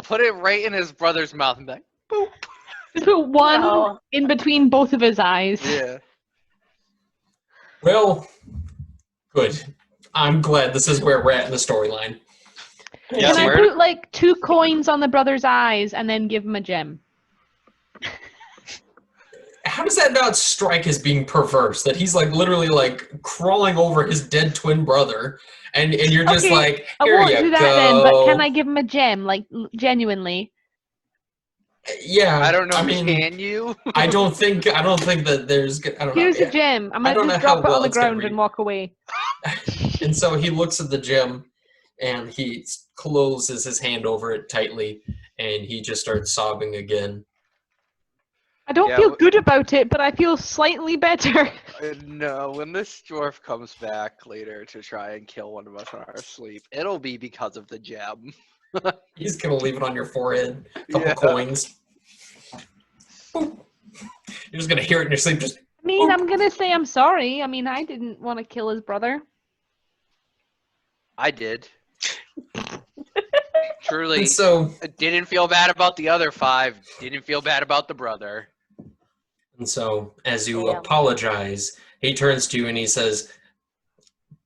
[SPEAKER 1] Put it right in his brother's mouth and be like, boop.
[SPEAKER 3] Just put one in between both of his eyes.
[SPEAKER 1] Yeah.
[SPEAKER 2] Well, good. I'm glad this is where we're at in the storyline.
[SPEAKER 5] Yeah,
[SPEAKER 3] Can I put like 2 coins on the brother's eyes and then give him a gem?
[SPEAKER 2] How does that not strike as being perverse? That he's like literally like crawling over his dead twin brother, and you're just like, here
[SPEAKER 3] I won't
[SPEAKER 2] you
[SPEAKER 3] do that
[SPEAKER 2] go.
[SPEAKER 3] then, but can I give him a gem, like genuinely?
[SPEAKER 2] Yeah,
[SPEAKER 1] I don't know.
[SPEAKER 2] I mean,
[SPEAKER 1] Can you?
[SPEAKER 2] I don't think that there's. I don't
[SPEAKER 3] Here's
[SPEAKER 2] know.
[SPEAKER 3] a gem. I'm
[SPEAKER 2] I don't
[SPEAKER 3] gonna just
[SPEAKER 2] know how
[SPEAKER 3] drop it
[SPEAKER 2] well
[SPEAKER 3] on the
[SPEAKER 2] it's gonna
[SPEAKER 3] ground
[SPEAKER 2] read.
[SPEAKER 3] and walk away.
[SPEAKER 2] And so he looks at the gem, and he closes his hand over it tightly, and he just starts sobbing again.
[SPEAKER 3] I don't feel good about it, but I feel slightly better.
[SPEAKER 1] No, when this dwarf comes back later to try and kill one of us in our sleep, it'll be because of the gem.
[SPEAKER 2] He's gonna leave it on your forehead. A couple
[SPEAKER 1] Yeah.
[SPEAKER 2] coins. Boop. You're just gonna hear it in your sleep. Just.
[SPEAKER 3] I mean, I'm gonna say I'm sorry. I mean, I didn't want to kill his brother.
[SPEAKER 1] I did. Truly.
[SPEAKER 2] And so.
[SPEAKER 1] Didn't feel bad about the other 5. Didn't feel bad about the brother.
[SPEAKER 2] And so, as you
[SPEAKER 4] Yeah.
[SPEAKER 2] apologize, he turns to you and he says,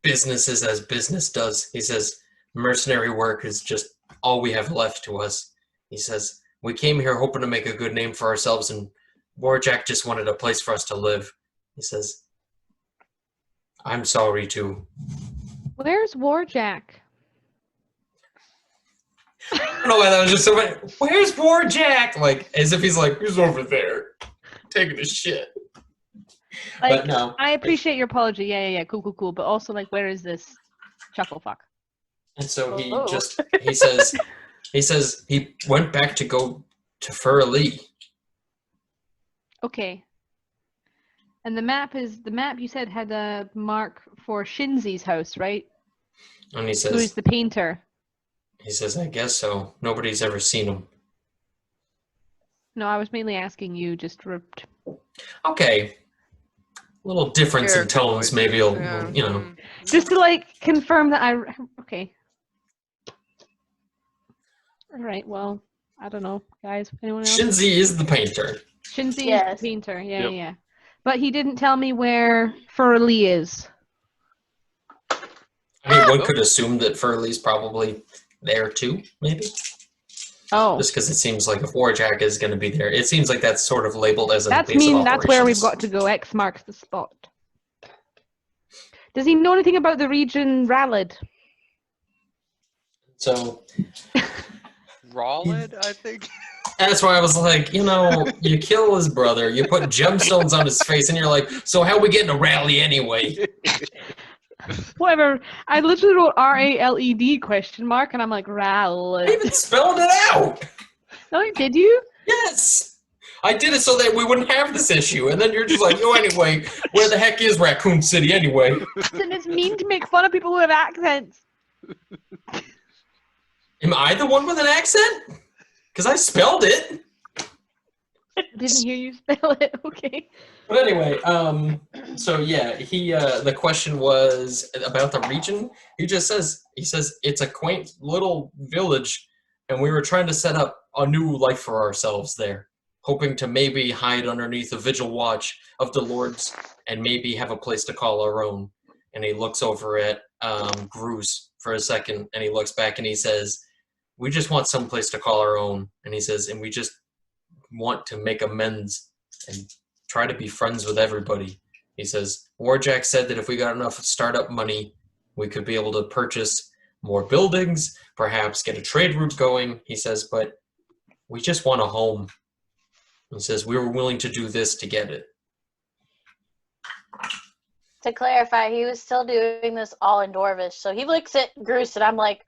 [SPEAKER 2] business is as business does. He says, mercenary work is just all we have left to us. He says, we came here hoping to make a good name for ourselves, and Warjack just wanted a place for us to live. He says, I'm sorry too.
[SPEAKER 3] Where's Warjack?
[SPEAKER 2] I don't know why that was just so funny. Where's Warjack? Like, as if he's like, he's over there, taking a shit.
[SPEAKER 3] Like,
[SPEAKER 2] But no.
[SPEAKER 3] I appreciate your apology. Yeah. Cool. But also, like, where is this chuckle fuck?
[SPEAKER 2] And so he
[SPEAKER 4] Oh.
[SPEAKER 2] he says he went back to go to Furley.
[SPEAKER 3] Okay. And the map you said had a mark for Shinzi's house, right?
[SPEAKER 2] And he
[SPEAKER 3] Who's
[SPEAKER 2] says,
[SPEAKER 3] the painter?
[SPEAKER 2] I guess so. Nobody's ever seen him.
[SPEAKER 3] No, I was mainly asking you just for...
[SPEAKER 2] Okay. A little difference in tones, maybe, you know.
[SPEAKER 1] Mm.
[SPEAKER 3] Just to, like, confirm that I... Okay. Alright, well, I don't know, guys. Anyone else?
[SPEAKER 2] Shinzi is the painter.
[SPEAKER 3] Shinzi
[SPEAKER 4] Yes.
[SPEAKER 3] is the painter,
[SPEAKER 5] Yep.
[SPEAKER 3] yeah. But he didn't tell me where Furley is.
[SPEAKER 2] I mean, one could assume that Furley's probably there too, maybe.
[SPEAKER 3] Oh.
[SPEAKER 2] Just because it seems like if Warjack is going to be there, it seems like that's sort of labeled as a
[SPEAKER 3] That's
[SPEAKER 2] base of
[SPEAKER 3] that's where we've
[SPEAKER 2] operations.
[SPEAKER 3] got to go. X marks the spot. Does he know anything about the region Rallid?
[SPEAKER 2] So
[SPEAKER 1] Rollid, I think.
[SPEAKER 2] that's why I was like, you kill his brother, you put gemstones on his face, and you're like, so how we getting a rally anyway?
[SPEAKER 3] Whatever. I literally wrote RALED question mark, and I'm like,
[SPEAKER 2] I
[SPEAKER 3] Rallid.
[SPEAKER 2] even spelled it out.
[SPEAKER 3] No, did you?
[SPEAKER 2] Yes. I did it so that we wouldn't have this issue, and then you're just like, anyway, where the heck is Raccoon City anyway?
[SPEAKER 3] And it's mean to make fun of people who have accents.
[SPEAKER 2] Am I the one with an accent? Because I spelled it.
[SPEAKER 3] I didn't hear you spell it. Okay.
[SPEAKER 2] But anyway, so yeah, the question was about the region. He says it's a quaint little village, and we were trying to set up a new life for ourselves there, hoping to maybe hide underneath a vigil watch of the lords and maybe have a place to call our own. And he looks over at Grus for a second, and he looks back and he says, we just want some place to call our own. And he says, and we just want to make amends and try to be friends with everybody. He says, Warjack said that if we got enough startup money, we could be able to purchase more buildings, perhaps get a trade route going. He says, but we just want a home. He says, we were willing to do this to get it.
[SPEAKER 4] To clarify, he was still doing this all in Dwarvish. So he looks at Grus, and I'm like,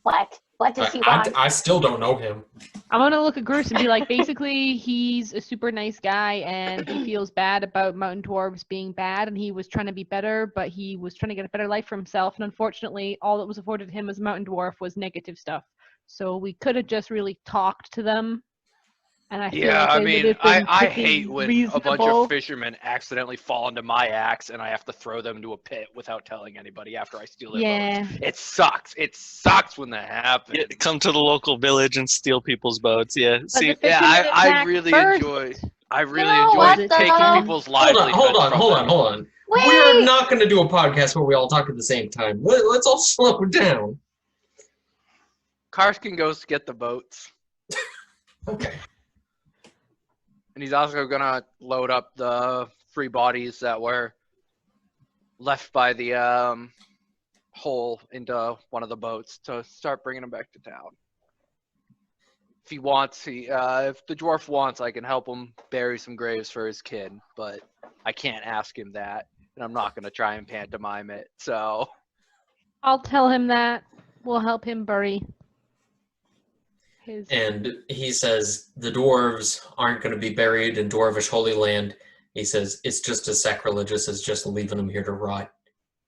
[SPEAKER 4] what? What does he want?
[SPEAKER 2] I still don't know him.
[SPEAKER 3] I'm gonna look at Grus and be like, basically, he's a super nice guy, and he feels bad about mountain dwarves being bad, and he was trying to be better, but he was trying to get a better life for himself, and unfortunately, all that was afforded him as a mountain dwarf was negative stuff. So we could have just really talked to them. And I feel like
[SPEAKER 1] I
[SPEAKER 3] they
[SPEAKER 1] mean,
[SPEAKER 3] would have been
[SPEAKER 1] I
[SPEAKER 3] pretty
[SPEAKER 1] hate when a bunch
[SPEAKER 3] reasonable.
[SPEAKER 1] of fishermen accidentally fall into my axe and I have to throw them into a pit without telling anybody after I steal their boats. It sucks. It sucks when that happens.
[SPEAKER 5] Yeah, come to the local village and steal people's boats. Yeah,
[SPEAKER 3] But
[SPEAKER 5] see,
[SPEAKER 3] the fishermen
[SPEAKER 1] I
[SPEAKER 3] attacked
[SPEAKER 1] really
[SPEAKER 3] first.
[SPEAKER 1] enjoy
[SPEAKER 4] what
[SPEAKER 1] taking
[SPEAKER 4] the-
[SPEAKER 1] people's
[SPEAKER 2] Hold
[SPEAKER 1] livelihoods from them.
[SPEAKER 2] on.
[SPEAKER 4] Wait!
[SPEAKER 2] We're not going to do a podcast where we all talk at the same time. Let's all slow down.
[SPEAKER 1] Karsken goes to get the boats.
[SPEAKER 2] Okay.
[SPEAKER 1] And he's also going to load up the free bodies that were left by the hole into one of the boats to start bringing them back to town. If he wants, if the dwarf wants, I can help him bury some graves for his kid, but I can't ask him that, and I'm not going to try and pantomime it, so...
[SPEAKER 3] I'll tell him that. We'll help him bury his...
[SPEAKER 2] And he says the dwarves aren't going to be buried in Dwarvish Holy Land. He says it's just as sacrilegious as just leaving them here to rot.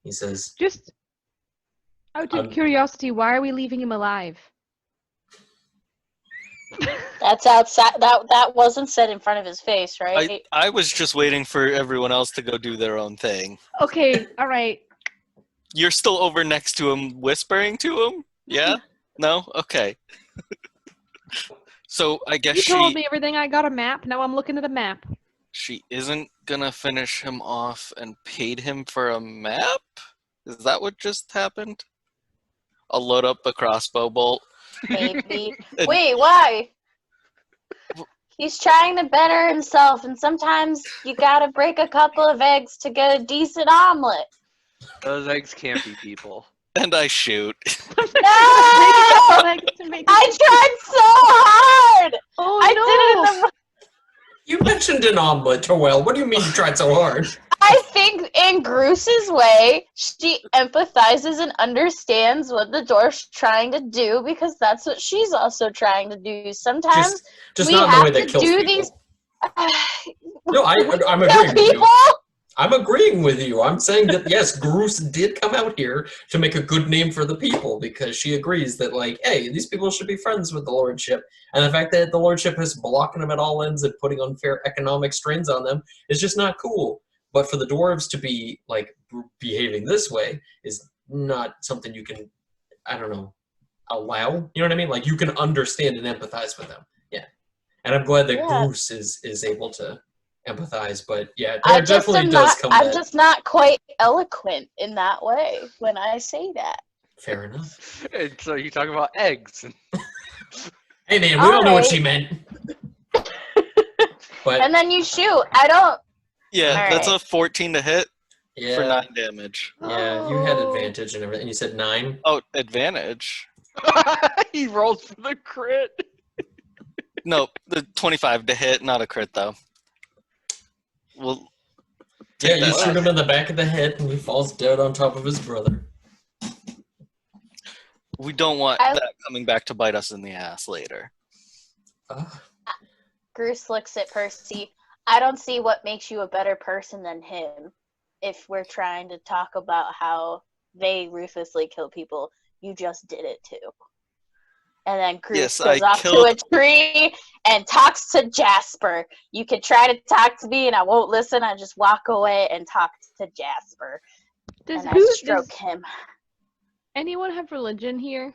[SPEAKER 2] He says...
[SPEAKER 3] Just out of curiosity, why are we leaving him alive?
[SPEAKER 4] That's outside. That wasn't said in front of his face, right?
[SPEAKER 5] I was just waiting for everyone else to go do their own thing.
[SPEAKER 3] Okay, all right.
[SPEAKER 5] You're still over next to him, whispering to him? Yeah? No? Okay. So I guess
[SPEAKER 3] You told me everything. I got a map. Now I'm looking at a map.
[SPEAKER 5] she isn't gonna finish him off and paid him for a map? Is that what just happened? I'll load up a crossbow bolt.
[SPEAKER 4] Maybe. Wait, why? He's trying to better himself, and sometimes you gotta break a couple of eggs to get a decent omelet.
[SPEAKER 1] Those eggs can't be people.
[SPEAKER 5] And I shoot.
[SPEAKER 4] No! I tried so hard!
[SPEAKER 3] Oh,
[SPEAKER 4] I
[SPEAKER 3] no.
[SPEAKER 4] did it in the...
[SPEAKER 2] You mentioned an omelet, Joelle. What do you mean you tried so hard?
[SPEAKER 4] I think in Grus's way, she empathizes and understands what the dwarf's trying to do because that's what she's also trying to do. Sometimes
[SPEAKER 2] Just
[SPEAKER 4] we
[SPEAKER 2] not in the
[SPEAKER 4] have
[SPEAKER 2] way that
[SPEAKER 4] to
[SPEAKER 2] kills
[SPEAKER 4] do
[SPEAKER 2] people.
[SPEAKER 4] these.
[SPEAKER 2] No, I'm
[SPEAKER 4] Kill
[SPEAKER 2] agreeing with
[SPEAKER 4] people?
[SPEAKER 2] you. I'm agreeing with you. I'm saying that, yes, Grus did come out here to make a good name for the people because she agrees that, like, hey, these people should be friends with the Lordship. And the fact that the Lordship is blocking them at all ends and putting unfair economic strains on them is just not cool. But for the dwarves to be, like, behaving this way is not something you can, I don't know, allow. You know what I mean? Like, you can understand and empathize with them. Yeah. And I'm glad that Grus is able to empathize, but yeah, there definitely does come
[SPEAKER 4] I'm
[SPEAKER 2] that.
[SPEAKER 4] just not quite eloquent in that way when I say that.
[SPEAKER 2] Fair enough.
[SPEAKER 1] And so you talk about eggs.
[SPEAKER 2] Hey man, we all know what she meant. But
[SPEAKER 4] And then you shoot. I don't.
[SPEAKER 5] Yeah,
[SPEAKER 4] All
[SPEAKER 5] that's
[SPEAKER 4] right.
[SPEAKER 5] a 14 to hit for
[SPEAKER 2] yeah,
[SPEAKER 5] 9 damage.
[SPEAKER 2] yeah, you had advantage and everything. You said 9.
[SPEAKER 5] Oh, advantage?
[SPEAKER 1] He rolls for the crit.
[SPEAKER 5] No, the 25 to hit, not a crit though. Well,
[SPEAKER 2] Yeah, you
[SPEAKER 5] that
[SPEAKER 2] shoot him in the back of the head and he falls dead on top of his brother.
[SPEAKER 5] we don't want that coming back to bite us in the ass later.
[SPEAKER 4] Grus looks at Percy. I don't see what makes you a better person than him. If we're trying to talk about how they ruthlessly kill people, you just did it too. And then Grus
[SPEAKER 5] Yes,
[SPEAKER 4] goes
[SPEAKER 5] I
[SPEAKER 4] off
[SPEAKER 5] killed-
[SPEAKER 4] to a tree and talks to Jasper. You can try to talk to me and I won't listen. I just walk away and talk to Jasper.
[SPEAKER 3] Does
[SPEAKER 4] And I stroke
[SPEAKER 3] does
[SPEAKER 4] him.
[SPEAKER 3] anyone have religion here?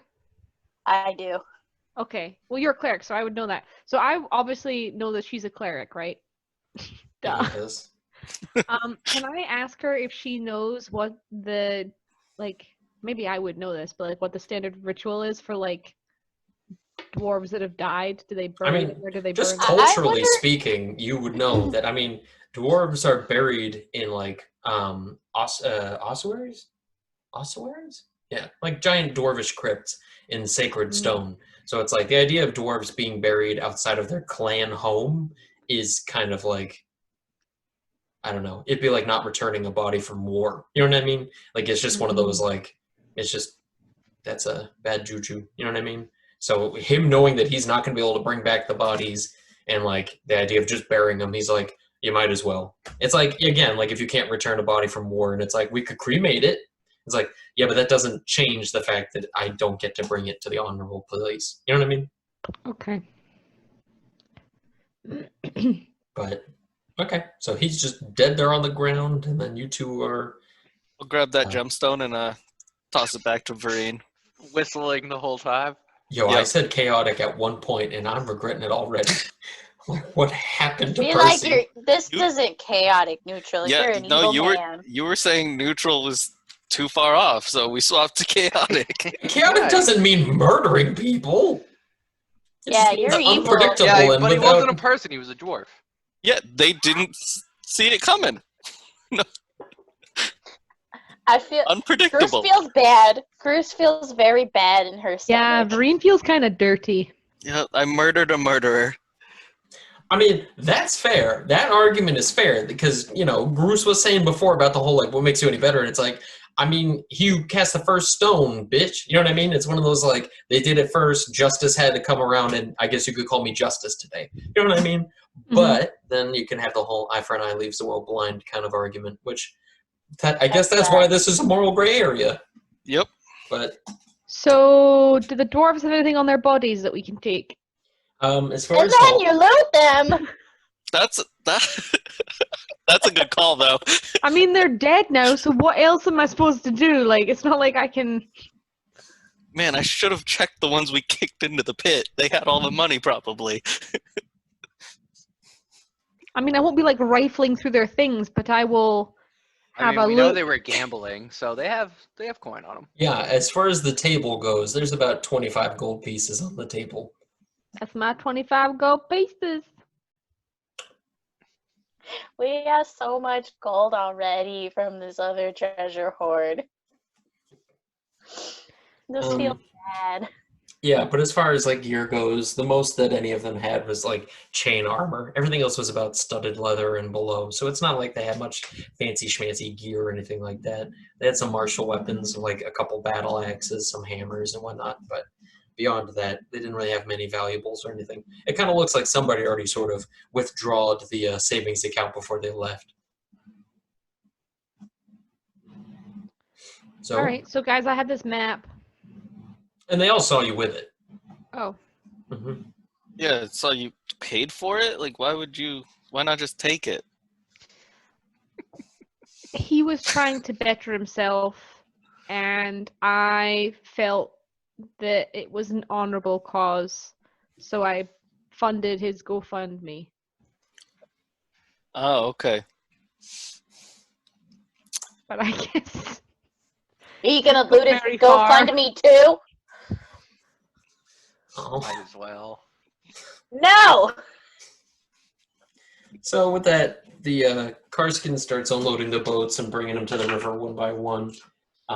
[SPEAKER 4] I do.
[SPEAKER 3] Okay. Well, you're a cleric, so I would know that. So I obviously know that she's a cleric, right? Duh.
[SPEAKER 2] Yes.
[SPEAKER 3] Can I ask her if she knows what the, like, maybe I would know this, but like what the standard ritual is for like dwarves that have died? Do they bury them or do they
[SPEAKER 2] just
[SPEAKER 3] burn them?
[SPEAKER 2] culturally speaking, you would know that. I mean, dwarves are buried in like ossuaries? Ossuaries? Yeah, like giant dwarvish crypts in sacred stone. So it's like the idea of dwarves being buried outside of their clan home is kind of like, I don't know, it'd be like not returning a body from war. You know what I mean? Like it's just one of those like, it's just, that's a bad juju. You know what I mean? So him knowing that he's not going to be able to bring back the bodies and like the idea of just burying them, he's like, you might as well. It's like, again, like if you can't return a body from war and it's like, we could cremate it. It's like, yeah, but that doesn't change the fact that I don't get to bring it to the honorable place. You know what I mean?
[SPEAKER 3] Okay.
[SPEAKER 2] But, okay. So he's just dead there on the ground, and then you two are...
[SPEAKER 5] I'll grab that gemstone and toss it back to Vireen.
[SPEAKER 1] Whistling the whole time.
[SPEAKER 2] Yo,
[SPEAKER 5] Yep.
[SPEAKER 2] I said chaotic at one point, and I'm regretting it already. What happened to
[SPEAKER 4] I feel
[SPEAKER 2] Percy?
[SPEAKER 4] like this isn't chaotic neutral. You're an evil man.
[SPEAKER 5] You were saying neutral was too far off, so we swapped to chaotic.
[SPEAKER 2] Chaotic doesn't mean murdering people. It
[SPEAKER 4] Yeah,
[SPEAKER 2] just means
[SPEAKER 4] you're evil.
[SPEAKER 2] unpredictable.
[SPEAKER 1] Yeah,
[SPEAKER 2] and
[SPEAKER 1] but he
[SPEAKER 2] without...
[SPEAKER 1] wasn't a person. He was a dwarf.
[SPEAKER 5] Yeah, they didn't see it coming.
[SPEAKER 4] I feel
[SPEAKER 5] Unpredictable.
[SPEAKER 4] Grus feels bad. Grus feels very bad in her
[SPEAKER 3] Yeah,
[SPEAKER 4] stomach.
[SPEAKER 3] Vireen feels kind of dirty.
[SPEAKER 5] Yeah, I murdered a murderer.
[SPEAKER 2] I mean, that's fair. That argument is fair because, you know, Grus was saying before about the whole, like, what makes you any better? And it's like, I mean, you cast the first stone, bitch. You know what I mean? It's one of those, like, they did it first, justice had to come around, and I guess you could call me justice today. You know what I mean? But then you can have the whole eye for an eye leaves the world blind kind of argument, which I guess that's why this is a moral gray area.
[SPEAKER 5] Yep.
[SPEAKER 2] But
[SPEAKER 3] So, do the dwarves have anything on their bodies that we can take?
[SPEAKER 2] as far
[SPEAKER 4] And
[SPEAKER 2] as
[SPEAKER 4] then you loot them.
[SPEAKER 5] That's a good call, though.
[SPEAKER 3] I mean, they're dead now, so what else am I supposed to do? Like, it's not like I can...
[SPEAKER 5] Man, I should have checked the ones we kicked into the pit. They had all the money, probably.
[SPEAKER 3] I mean, I won't be, like, rifling through their things, but I will
[SPEAKER 1] I
[SPEAKER 3] have
[SPEAKER 1] mean,
[SPEAKER 3] a
[SPEAKER 1] we know
[SPEAKER 3] look.
[SPEAKER 1] they were gambling, so they have coin on them.
[SPEAKER 2] yeah, as far as the table goes, there's about 25 gold pieces on the table.
[SPEAKER 3] That's my 25 gold pieces.
[SPEAKER 4] We have so much gold already from this other treasure hoard. This feels bad.
[SPEAKER 2] Yeah, but as far as like gear goes, the most that any of them had was like chain armor. Everything else was about studded leather and below. So it's not like they had much fancy schmancy gear or anything like that. They had some martial weapons, like a couple battle axes, some hammers and whatnot. But beyond that, they didn't really have many valuables or anything. It kind of looks like somebody already sort of withdrawed the savings account before they left. So,
[SPEAKER 3] All right, so guys, I had this map.
[SPEAKER 2] and they all saw you with it.
[SPEAKER 3] Oh.
[SPEAKER 2] Mm-hmm.
[SPEAKER 5] Yeah, so you paid for it? Like, why not just take it?
[SPEAKER 3] He was trying to better himself, and I felt that it was an honorable cause, so I funded his GoFundMe.
[SPEAKER 5] Oh, okay.
[SPEAKER 3] But I guess...
[SPEAKER 4] Are you gonna loot his
[SPEAKER 3] Very far.
[SPEAKER 4] GoFundMe too?
[SPEAKER 2] Oh.
[SPEAKER 1] Might as well.
[SPEAKER 4] No!
[SPEAKER 2] So with that, the Karsken starts unloading the boats and bringing them to the river one by one.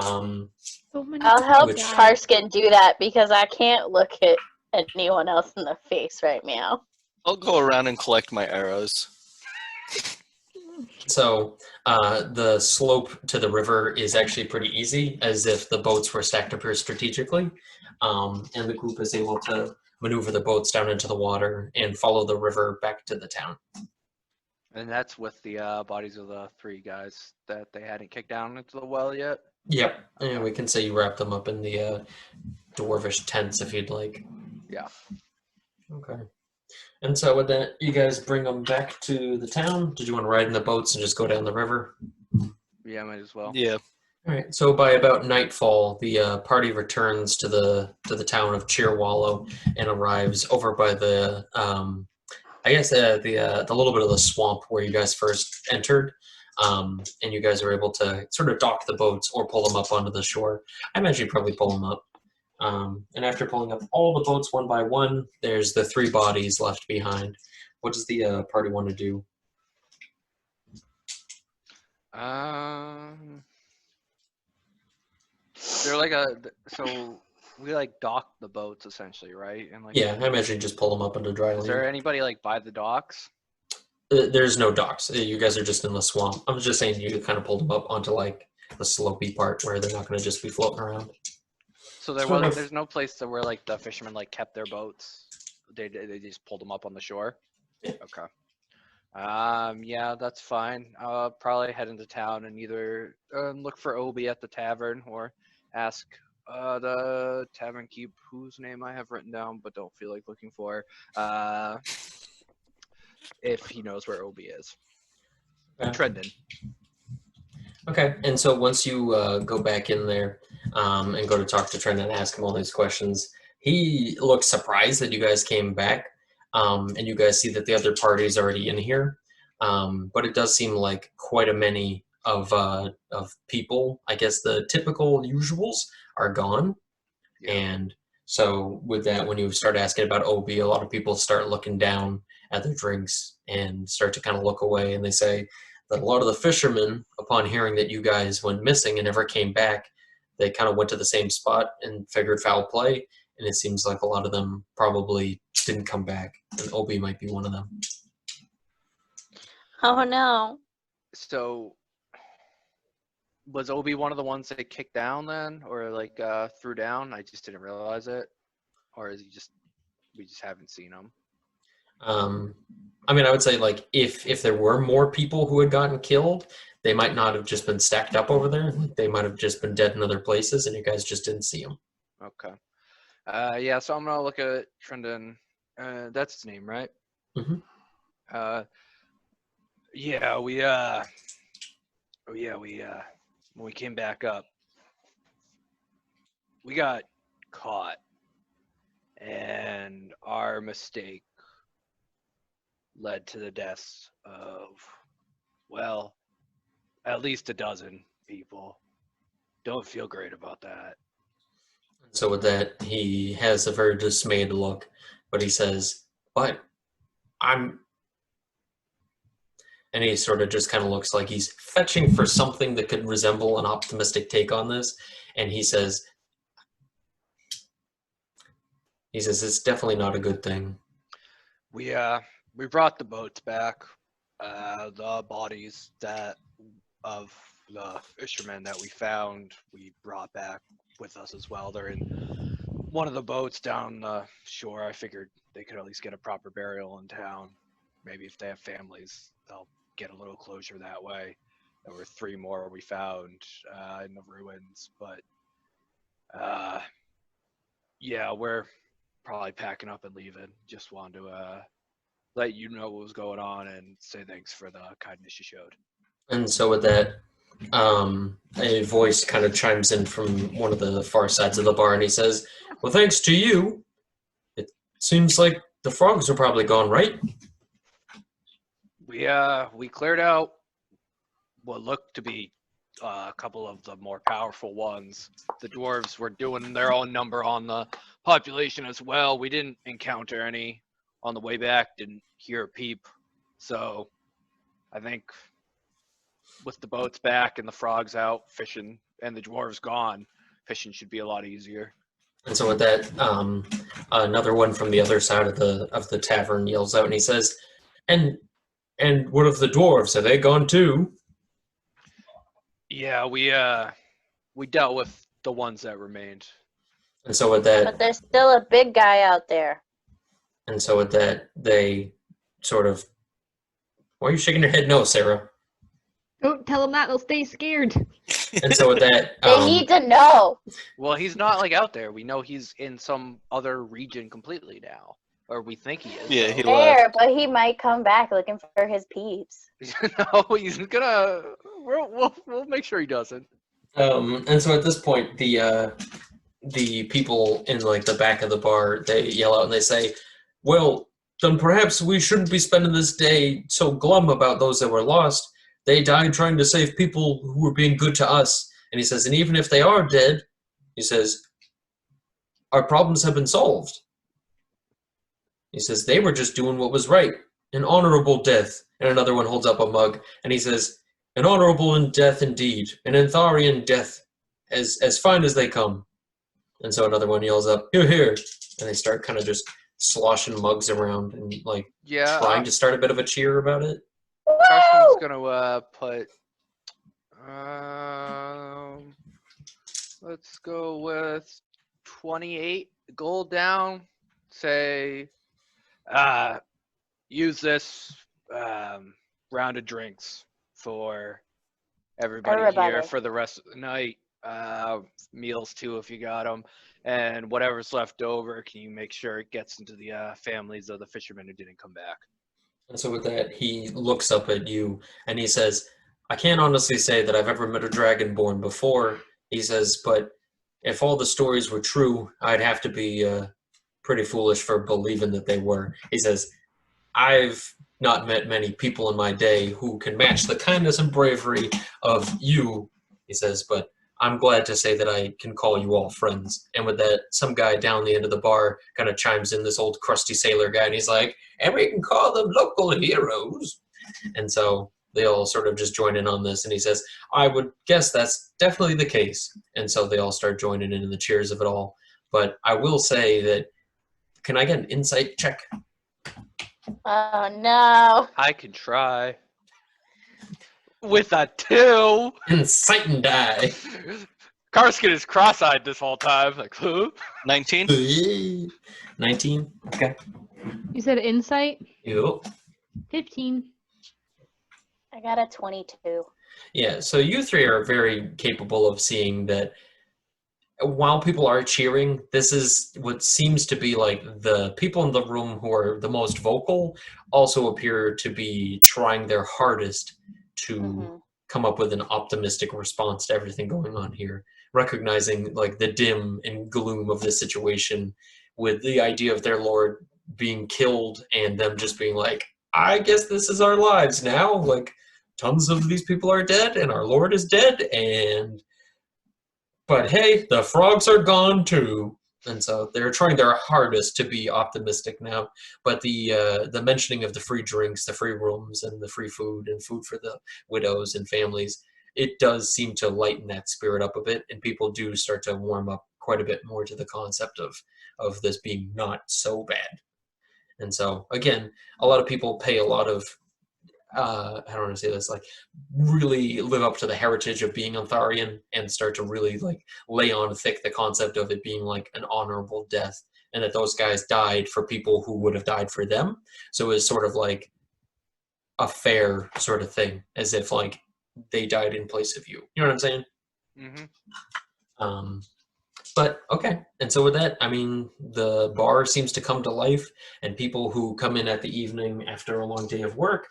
[SPEAKER 3] So many
[SPEAKER 4] I'll help
[SPEAKER 2] Which-
[SPEAKER 4] Karsken do that because I can't look at anyone else in the face right now.
[SPEAKER 5] I'll go around and collect my arrows.
[SPEAKER 2] So the slope to the river is actually pretty easy, as if the boats were stacked up here strategically. And the group is able to maneuver the boats down into the water and follow the river back to the town.
[SPEAKER 1] And that's with the bodies of the 3 guys that they hadn't kicked down into the well yet.
[SPEAKER 2] Yep, and we can say you wrap them up in the dwarvish tents if you'd like.
[SPEAKER 1] Yeah.
[SPEAKER 2] Okay. And so with that, you guys bring them back to the town? Did you want to ride in the boats and just go down the river?
[SPEAKER 1] Yeah, might as well.
[SPEAKER 5] Yeah.
[SPEAKER 2] All right. So by about nightfall, the party returns to the town of Cheerwallow and arrives over by the the little bit of the swamp where you guys first entered. And you guys are able to sort of dock the boats or pull them up onto the shore. I imagine you probably pull them up. And after pulling up all the boats one by one, there's the 3 bodies left behind. What does the party want to do?
[SPEAKER 1] They're like so we like dock the boats essentially, right? And like,
[SPEAKER 2] Yeah, I imagine you just pull them up into dry
[SPEAKER 1] is there
[SPEAKER 2] land.
[SPEAKER 1] anybody like by the docks?
[SPEAKER 2] There's no docks. You guys are just in the swamp. I'm just saying you kind of pulled them up onto like the slopey part where they're not going to just be floating around.
[SPEAKER 1] So there's no place to where like the fishermen like kept their boats. They just pulled them up on the shore.
[SPEAKER 2] Yeah.
[SPEAKER 1] Okay. Yeah, that's fine. I'll probably head into town and either look for Obi at the tavern or ask the tavern keep whose name I have written down but don't feel like looking for if he knows where Obi is.
[SPEAKER 2] Okay.
[SPEAKER 1] Trendon.
[SPEAKER 2] Okay, and so once you go back in there and go to talk to Trent and ask him all these questions, he looks surprised that you guys came back, and you guys see that the other party is already in here. But it does seem like quite a many of people. I guess the typical usuals are gone,
[SPEAKER 1] Yeah.
[SPEAKER 2] and so with that, when you start asking about OB, a lot of people start looking down at their drinks and start to kind of look away, and they say that a lot of the fishermen, upon hearing that you guys went missing and never came back, they kind of went to the same spot and figured foul play, and it seems like a lot of them probably didn't come back, and Obi might be one of them.
[SPEAKER 4] Oh no.
[SPEAKER 1] So was Obi one of the ones that kicked down then, or like threw down? I just didn't realize it, or is he just we just haven't seen him?
[SPEAKER 2] I mean, I would say like if there were more people who had gotten killed, they might not have just been stacked up over there. Like they might have just been dead in other places, and you guys just didn't see them.
[SPEAKER 1] Okay. Yeah. So I'm gonna look at Trendon. That's his name, right?
[SPEAKER 2] Mhm.
[SPEAKER 1] Yeah. We when we came back up, we got caught, and our mistake led to the deaths of, well, at least a dozen people. Don't feel great about that.
[SPEAKER 2] So with that, he has a very dismayed look, but he says, "But I'm," and he sort of just kind of looks like he's fetching for something that could resemble an optimistic take on this, and he says, "It's definitely not a good thing."
[SPEAKER 1] We brought the boats back. The bodies of the fishermen that we found, we brought back with us as well. They're in one of the boats down the shore. I figured they could at least get a proper burial in town. Maybe if they have families, they'll get a little closure that way. There were 3 more we found in the ruins, but yeah, we're probably packing up and leaving. Just wanted to let you know what was going on and say thanks for the kindness you showed.
[SPEAKER 2] And so with that, a voice kind of chimes in from one of the far sides of the bar, and he says, "Well, thanks to you, it seems like the frogs are probably gone, right?"
[SPEAKER 1] We cleared out what looked to be a couple of the more powerful ones. The dwarves were doing their own number on the population as well. We didn't encounter any on the way back, didn't hear a peep. So I think with the boats back and the frogs out fishing and the dwarves gone, fishing should be a lot easier.
[SPEAKER 2] And so with that, another one from the other side of the tavern yells out, and he says, "And what of the dwarves? Are they gone too?"
[SPEAKER 1] Yeah, we dealt with the ones that remained.
[SPEAKER 2] And so with that,
[SPEAKER 4] But there's still a big guy out there.
[SPEAKER 2] And so with that, they sort of... Why are you shaking your head no, Sarah?
[SPEAKER 3] Don't tell them that; they'll stay scared.
[SPEAKER 2] And so with that...
[SPEAKER 4] They need to know.
[SPEAKER 1] Well, he's not like out there. We know he's in some other region completely now, or we think he is.
[SPEAKER 5] Yeah,
[SPEAKER 1] so.
[SPEAKER 5] he
[SPEAKER 4] There, but he might come back looking for his peeps.
[SPEAKER 1] No, he's gonna. We'll make sure he doesn't.
[SPEAKER 2] And so at this point, the people in like the back of the bar, they yell out and they say, "Well, then perhaps we shouldn't be spending this day so glum about those that were lost. They died trying to save people who were being good to us." And he says, "And even if they are dead," he says, our problems have been solved. He says, they were just doing what was right. An honorable death. And another one holds up a mug, and he says, an honorable death indeed. An Antharian death, as fine as they come. And so another one yells up, here, here. And they start kind of just sloshing mugs around and, like, trying to start a bit of a cheer about it.
[SPEAKER 1] Karsken's gonna put... let's go with 28 gold down. Say, use this round of drinks for everybody here for the rest of the night. Meals too, if you got them. And whatever's left over, can you make sure it gets into the families of the fishermen who didn't come back?
[SPEAKER 2] And so with that, he looks up at you and he says, I can't honestly say that I've ever met a Dragonborn before. He says, but if all the stories were true, I'd have to be pretty foolish for believing that they were. He says, I've not met many people in my day who can match the kindness and bravery of you, he says, but I'm glad to say that I can call you all friends. And with that, some guy down the end of the bar kind of chimes in, this old crusty sailor guy, and he's like, and we can call them local heroes. And so they all sort of just join in on this, and he says, I would guess that's definitely the case. And so they all start joining in the cheers of it all. But I will say that, can I get an insight check?
[SPEAKER 4] Oh, no.
[SPEAKER 1] I can try. With a 2.
[SPEAKER 2] Insight and die.
[SPEAKER 1] Karsken is cross-eyed this whole time. Like, who?
[SPEAKER 5] 19?
[SPEAKER 2] 19? Okay.
[SPEAKER 3] You said insight?
[SPEAKER 2] Yep.
[SPEAKER 3] 15.
[SPEAKER 4] I got a 22.
[SPEAKER 2] Yeah, so you three are very capable of seeing that while people are cheering, this is what seems to be like the people in the room who are the most vocal also appear to be trying their hardest to come up with an optimistic response to everything going on here, recognizing like the dim and gloom of the situation with the idea of their lord being killed and them just being like, I guess this is our lives now. Like, tons of these people are dead and our lord is dead, but hey, the frogs are gone too. And so they're trying their hardest to be optimistic now. But the mentioning of the free drinks, the free rooms, and the free food, and food for the widows and families, it does seem to lighten that spirit up a bit, and people do start to warm up quite a bit more to the concept of this being not so bad. And so, again, a lot of people pay a lot of, I don't want to say this, like, really live up to the heritage of being Antharian and start to really, like, lay on thick the concept of it being, like, an honorable death, and that those guys died for people who would have died for them. So it was sort of like a fair sort of thing, as if, like, they died in place of you. You know what I'm saying?
[SPEAKER 1] Mm-hmm.
[SPEAKER 2] But, okay. And so with that, I mean, the bar seems to come to life, and people who come in at the evening after a long day of work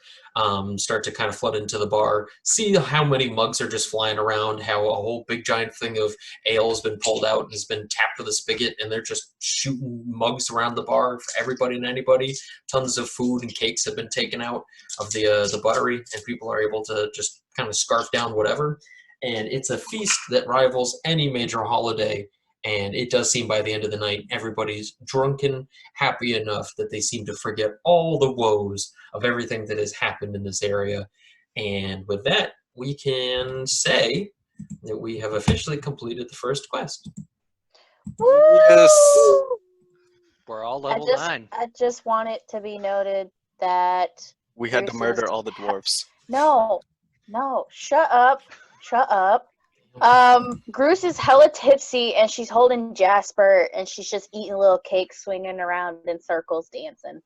[SPEAKER 2] start to kind of flood into the bar, see how many mugs are just flying around, how a whole big giant thing of ale has been pulled out and has been tapped with a spigot, and they're just shooting mugs around the bar for everybody and anybody. Tons of food and cakes have been taken out of the buttery, and people are able to just kind of scarf down whatever. And it's a feast that rivals any major holiday. And it does seem by the end of the night, everybody's drunken, happy enough that they seem to forget all the woes of everything that has happened in this area. And with that, we can say that we have officially completed the first quest.
[SPEAKER 4] Woo!
[SPEAKER 5] Yes.
[SPEAKER 1] We're all level 9.
[SPEAKER 4] I just want it to be noted that
[SPEAKER 5] We had to murder all the dwarves.
[SPEAKER 4] No, shut up. Grus is hella tipsy and she's holding Jasper and she's just eating little cakes, swinging around in circles, dancing.